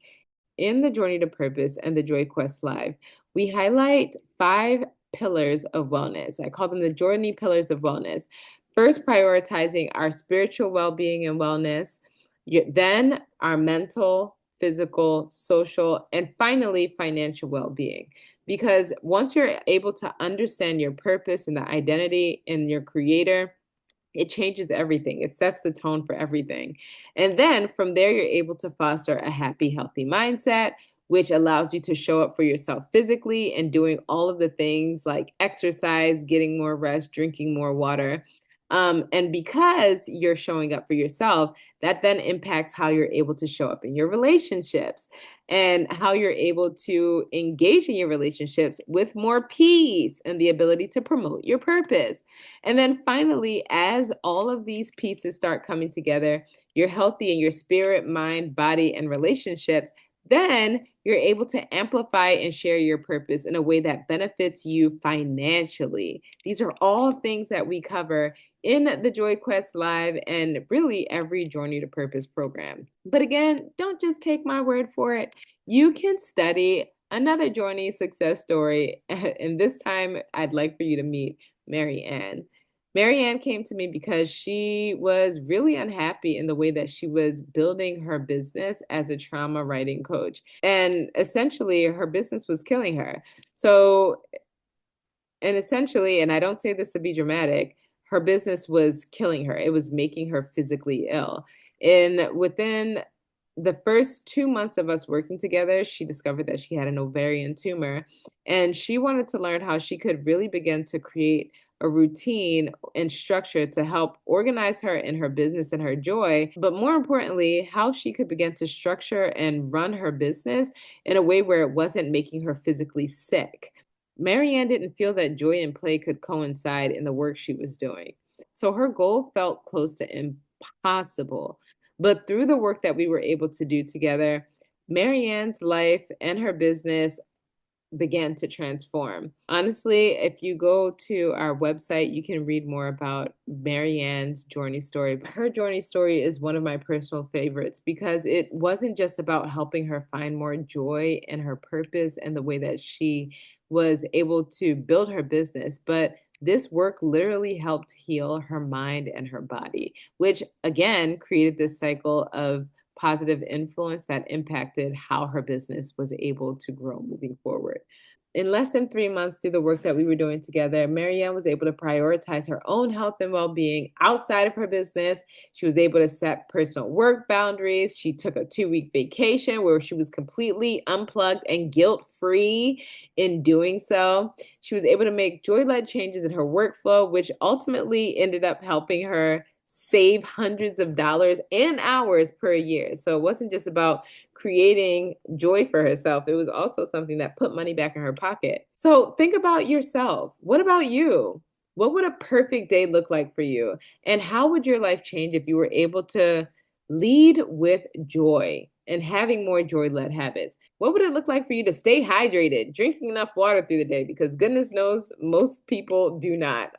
in the Journey to Purpose and the Joy Quest Live, we highlight 5 pillars of wellness. I call them the JOYrney pillars of wellness. First, prioritizing our spiritual well-being and wellness, then our mental, physical, social, and finally, financial well-being. Because once you're able to understand your purpose and the identity in your creator, it changes everything. It sets the tone for everything. And then from there, you're able to foster a happy, healthy mindset, which allows you to show up for yourself physically and doing all of the things like exercise, getting more rest, drinking more water. And because you're showing up for yourself, that then impacts how you're able to show up in your relationships and how you're able to engage in your relationships with more peace and the ability to promote your purpose. And then finally, as all of these pieces start coming together, you're healthy in your spirit, mind, body, and relationships, then you're able to amplify and share your purpose in a way that benefits you financially. These are all things that we cover in the Joy Quest Live and really every Journey to Purpose program. But again, don't just take my word for it. You can study another Journey success story, and this time I'd like for you to meet Mary Ann. Mary Ann came to me because she was really unhappy in the way that she was building her business as a trauma writing coach. And essentially, her business was killing her. So, and essentially, and I don't say this to be dramatic, her business was killing her. It was making her physically ill. And within the first 2 months of us working together, she discovered that she had an ovarian tumor, and she wanted to learn how she could really begin to create a routine and structure to help organize her in her business and her joy, but more importantly, how she could begin to structure and run her business in a way where it wasn't making her physically sick. Marianne didn't feel that joy and play could coincide in the work she was doing. So her goal felt close to impossible. But through the work that we were able to do together, Marianne's life and her business began to transform. Honestly, if you go to our website, you can read more about Marianne's journey story. Her journey story is one of my personal favorites because it wasn't just about helping her find more joy in her purpose and the way that she was able to build her business, but this work literally helped heal her mind and her body, which again created this cycle of positive influence that impacted how her business was able to grow moving forward. In less than 3 months through the work that we were doing together, Marianne was able to prioritize her own health and well being outside of her business. She was able to set personal work boundaries. She took a 2 week vacation where she was completely unplugged and guilt free in doing so. She was able to make joy led changes in her workflow, which ultimately ended up helping her save hundreds of dollars and hours per year. So it wasn't just about creating joy for herself, it was also something that put money back in her pocket. So think about yourself. What about you? What would a perfect day look like for you? And how would your life change if you were able to lead with joy and having more joy led habits? What would it look like for you to stay hydrated, drinking enough water through the day? Because goodness knows most people do not.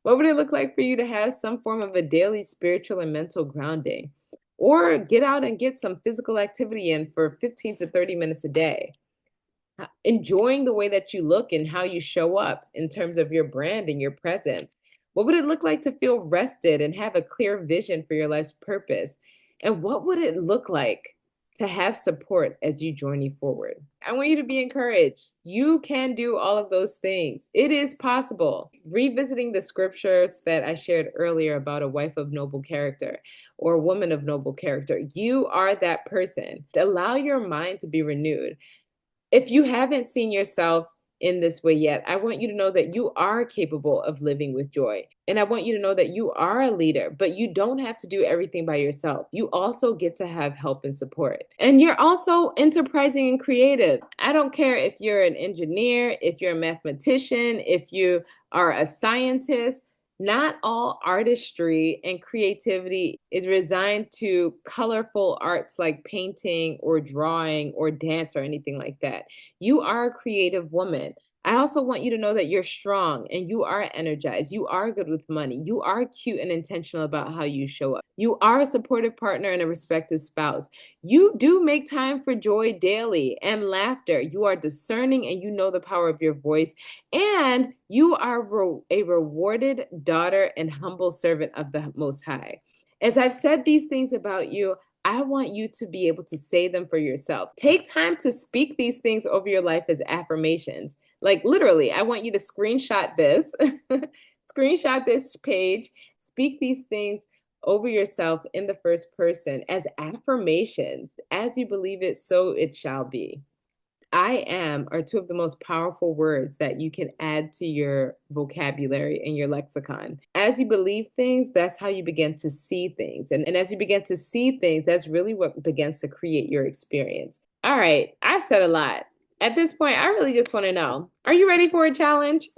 What would it look like for you to have some form of a daily spiritual and mental grounding? Or get out and get some physical activity in for 15 to 30 minutes a day. Enjoying the way that you look and how you show up in terms of your brand and your presence. What would it look like to feel rested and have a clear vision for your life's purpose? And what would it look like to have support as you journey forward? I want you to be encouraged. You can do all of those things. It is possible. Revisiting the scriptures that I shared earlier about a wife of noble character or a woman of noble character, you are that person. Allow your mind to be renewed. If you haven't seen yourself in this way yet, I want you to know that you are capable of living with joy. And I want you to know that you are a leader, but you don't have to do everything by yourself. You also get to have help and support. And you're also enterprising and creative. I don't care if you're an engineer, if you're a mathematician, if you are a scientist. Not all artistry and creativity is resigned to colorful arts like painting or drawing or dance or anything like that. You are a creative woman. I also want you to know that you're strong and you are energized. You are good with money. You are cute and intentional about how you show up. You are a supportive partner and a respected spouse. You do make time for joy daily and laughter. You are discerning and you know the power of your voice. And you are a rewarded daughter and humble servant of the Most High. As I've said these things about you, I want you to be able to say them for yourself. Take time to speak these things over your life as affirmations. Like literally, I want you to screenshot this, screenshot this page, speak these things over yourself in the first person as affirmations. As you believe it, so it shall be. I am are two of the most powerful words that you can add to your vocabulary and your lexicon. As you believe things, that's how you begin to see things. And as you begin to see things, that's really what begins to create your experience. All right, I've said a lot. At this point, I really just want to know, are you ready for a challenge?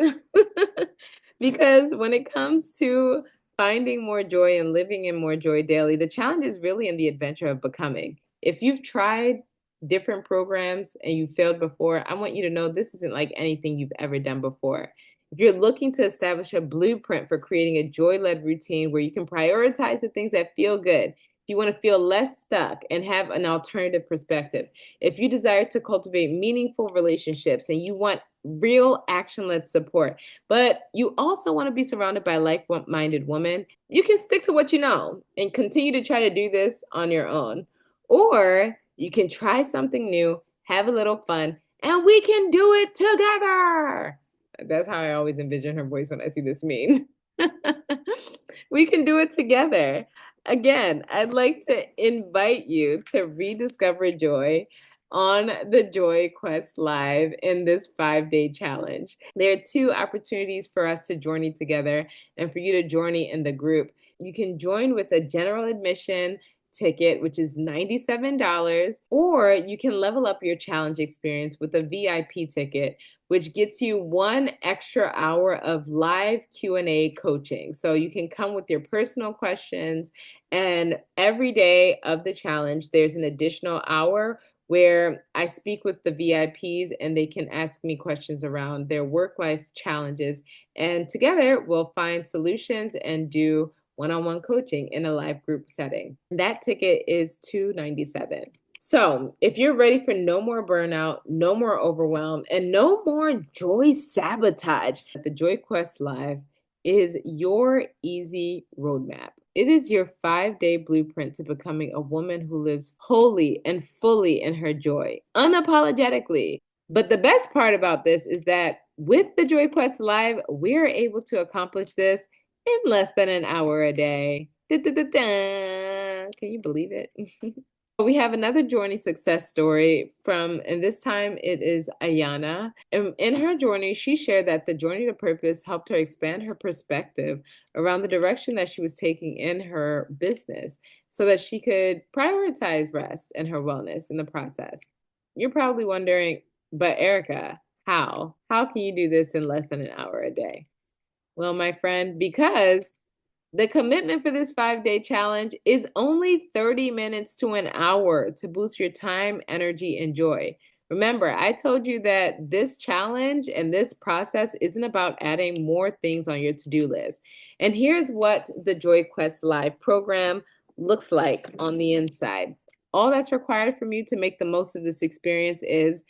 Because when it comes to finding more joy and living in more joy daily, the challenge is really in the adventure of becoming. If you've tried different programs and you failed before, I want you to know this isn't like anything you've ever done before. If you're looking to establish a blueprint for creating a joy-led routine where you can prioritize the things that feel good, if you want to feel less stuck and have an alternative perspective, if you desire to cultivate meaningful relationships and you want real action-led support, but you also want to be surrounded by like-minded women, you can stick to what you know and continue to try to do this on your own. Or you can try something new, have a little fun, and we can do it together. That's how I always envision her voice when I see this meme. We can do it together. Again, I'd like to invite you to rediscover joy on the Joy Quest Live in this 5-day challenge. There are two opportunities for us to journey together and for you to journey in the group. You can join with a general admission ticket, which is $97, or you can level up your challenge experience with a VIP ticket, which gets you 1 extra hour of live Q&A coaching. So you can come with your personal questions, and every day of the challenge, there's an additional hour where I speak with the VIPs and they can ask me questions around their work-life challenges. And together we'll find solutions and do one-on-one coaching in a live group setting. That ticket is $297. So if you're ready for no more burnout, no more overwhelm, and no more joy sabotage, the Joy Quest Live is your easy roadmap. It is your 5-day blueprint to becoming a woman who lives wholly and fully in her joy, unapologetically. But the best part about this is that with the Joy Quest Live, we're able to accomplish this in less than an hour a day. Da, da, da, da. Can you believe it? We have another journey success story and this time it is Ayana. In her journey, she shared that the journey to purpose helped her expand her perspective around the direction that she was taking in her business so that she could prioritize rest and her wellness in the process. You're probably wondering, but Erica, how? How can you do this in less than an hour a day? Well, my friend, because the commitment for this 5-day challenge is only 30 minutes to an hour to boost your time, energy, and joy. Remember, I told you that this challenge and this process isn't about adding more things on your to-do list. And here's what the Joy Quest Live program looks like on the inside. All that's required from you to make the most of this experience is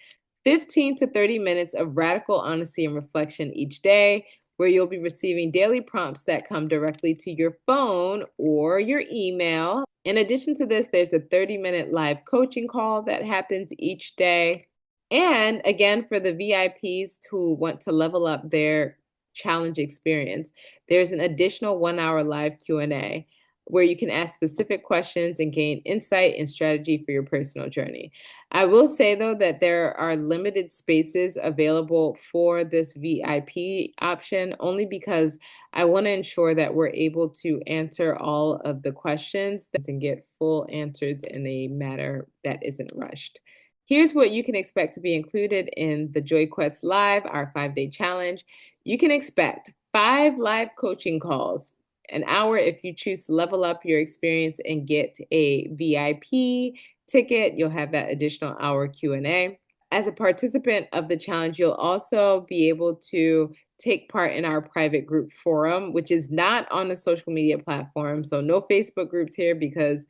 15 to 30 minutes of radical honesty and reflection each day, where you'll be receiving daily prompts that come directly to your phone or your email. In addition to this, there's a 30-minute live coaching call that happens each day. And again, for the VIPs who want to level up their challenge experience, there's an additional 1-hour live Q&A where you can ask specific questions and gain insight and strategy for your personal journey. I will say, though, that there are limited spaces available for this VIP option only because I want to ensure that we're able to answer all of the questions and get full answers in a manner that isn't rushed. Here's what you can expect to be included in the Joy Quest Live, our 5-day challenge. You can expect 5 live coaching calls, an hour if you choose to level up your experience and get a VIP ticket. You'll have that additional hour Q&A. As a participant of the challenge, you'll also be able to take part in our private group forum, which is not on a social media platform. So no Facebook groups here because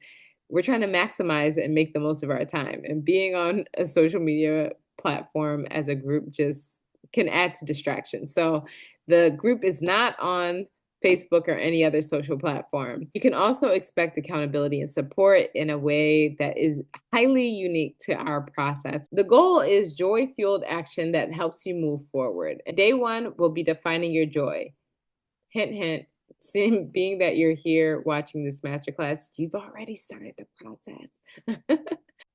we're trying to maximize and make the most of our time. And being on a social media platform as a group just can add to distraction. So the group is not on Facebook or any other social platform. You can also expect accountability and support in a way that is highly unique to our process. The goal is joy-fueled action that helps you move forward. Day 1 will be defining your joy. Hint, hint. Being that you're here watching this masterclass, you've already started the process.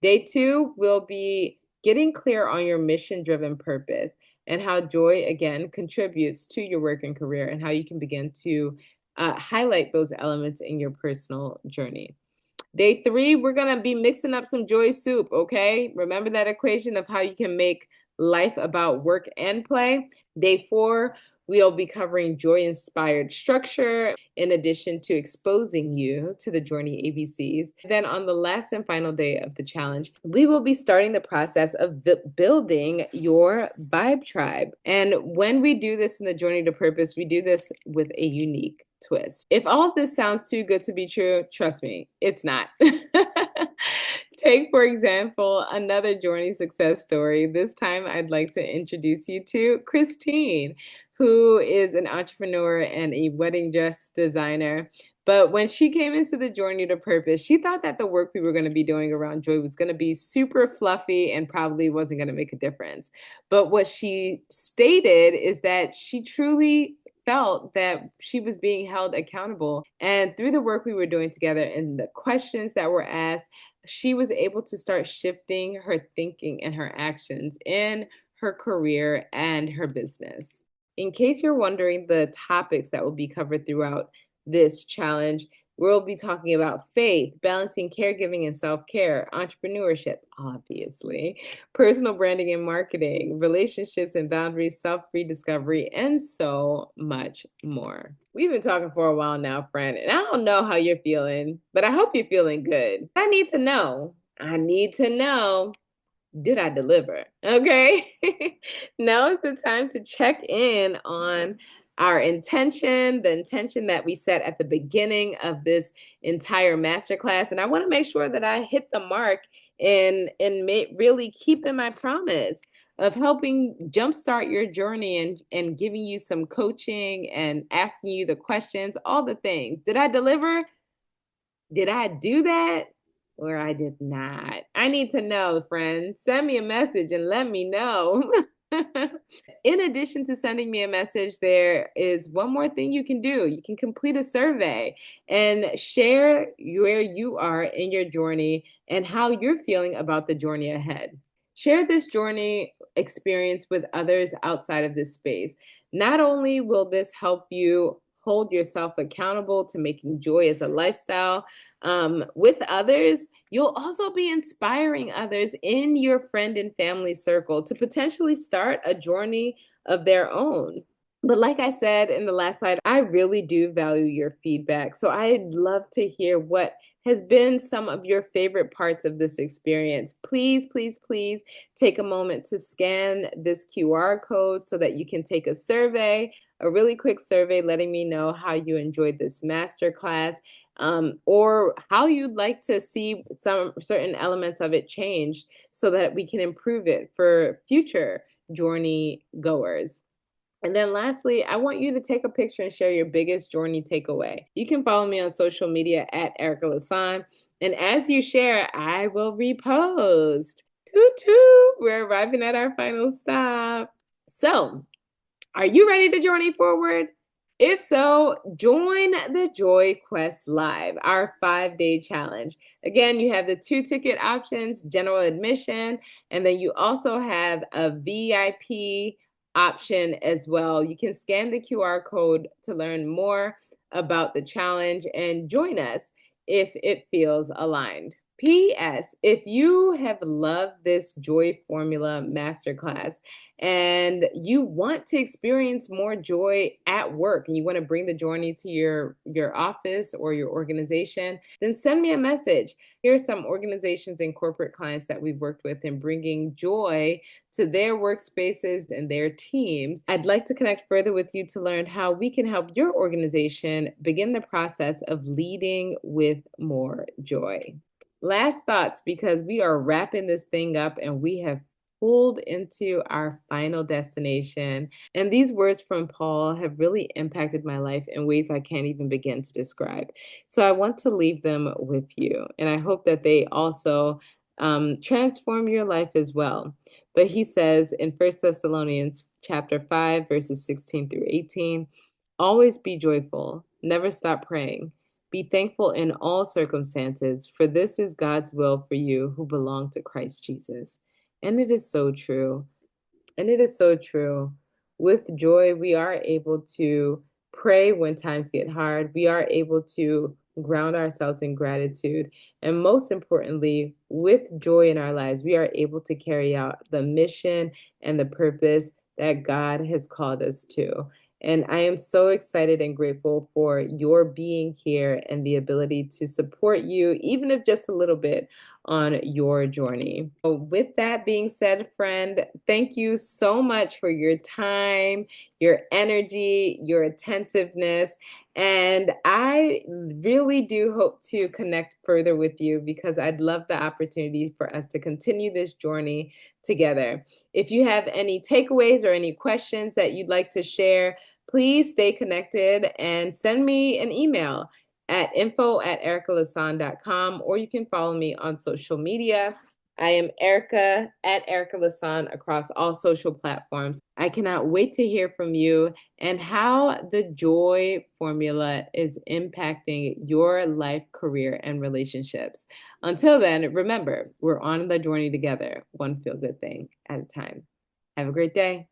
Day 2 will be getting clear on your mission-driven purpose and how joy, again, contributes to your work and career and how you can begin to highlight those elements in your personal journey. Day 3, we're going to be mixing up some joy soup, okay? Remember that equation of how you can make life about work and play? Day 4, we'll be covering joy-inspired structure in addition to exposing you to the Journey ABCs. Then on the last and final day of the challenge, we will be starting the process of building your vibe tribe. And when we do this in the Journey to Purpose, we do this with a unique twist. If all of this sounds too good to be true, trust me, it's not. Take, for example, another Journey success story. This time I'd like to introduce you to Christine, who is an entrepreneur and a wedding dress designer. But when she came into the Journey to Purpose, she thought that the work we were going to be doing around joy was going to be super fluffy and probably wasn't going to make a difference. But what she stated is that she truly felt that she was being held accountable. And through the work we were doing together and the questions that were asked, she was able to start shifting her thinking and her actions in her career and her business. In case you're wondering the topics that will be covered throughout this challenge, we'll be talking about faith, balancing caregiving and self care, entrepreneurship, obviously, personal branding and marketing, relationships and boundaries, self rediscovery, and so much more. We've been talking for a while now, friend, and I don't know how you're feeling, but I hope you're feeling good. I need to know. I need to know, did I deliver? Okay. Now is the time to check in on our intention, the intention that we set at the beginning of this entire masterclass. And I want to make sure that I hit the mark and really keeping my promise of helping jumpstart your journey and giving you some coaching and asking you the questions, all the things. Did I deliver? Did I do that? Or I did not? I need to know, friend. Send me a message and let me know. In addition to sending me a message, there is one more thing you can do. You can complete a survey and share where you are in your journey and how you're feeling about the journey ahead. Share this journey experience with others outside of this space. Not only will this help you hold yourself accountable to making joy as a lifestyle with others, you'll also be inspiring others in your friend and family circle to potentially start a journey of their own. But like I said in the last slide, I really do value your feedback. So I'd love to hear what has been some of your favorite parts of this experience. Please, please, please take a moment to scan this QR code so that you can take a survey, a really quick survey letting me know how you enjoyed this masterclass, or how you'd like to see some certain elements of it changed so that we can improve it for future journey goers. And then lastly, I want you to take a picture and share your biggest journey takeaway. You can follow me on social media at Erica Lasan. And as you share, I will repost. Toot toot, we're arriving at our final stop. So, are you ready to journey forward? If so, join the Joy Quest Live, our 5-day challenge. Again, you have the 2-ticket options, general admission, and then you also have a VIP option as well. You can scan the QR code to learn more about the challenge and join us if it feels aligned. P.S. If you have loved this Joy Formula Masterclass and you want to experience more joy at work and you want to bring the journey to your office or your organization, then send me a message. Here are some organizations and corporate clients that we've worked with in bringing joy to their workspaces and their teams. I'd like to connect further with you to learn how we can help your organization begin the process of leading with more joy. Last thoughts, because we are wrapping this thing up and we have pulled into our final destination. And these words from Paul have really impacted my life in ways I can't even begin to describe. So I want to leave them with you. And I hope that they also transform your life as well. But he says in 1 Thessalonians chapter 5, verses 16 through 18, always be joyful, never stop praying. Be thankful in all circumstances, for this is God's will for you who belong to Christ Jesus. And it is so true. And it is so true. With joy, we are able to pray when times get hard. We are able to ground ourselves in gratitude. And most importantly, with joy in our lives, we are able to carry out the mission and the purpose that God has called us to. And I am so excited and grateful for your being here and the ability to support you, even if just a little bit, on your journey. So with that being said, friend, thank you so much for your time, your energy, your attentiveness. And I really do hope to connect further with you because I'd love the opportunity for us to continue this journey together. If you have any takeaways or any questions that you'd like to share, please stay connected and send me an email at info@ericalasan.com, or you can follow me on social media. I am Erica at Erica Lasan across all social platforms. I cannot wait to hear from you and how the joy formula is impacting your life, career, and relationships. Until then, remember, we're on the journey together, one feel good thing at a time. Have a great day.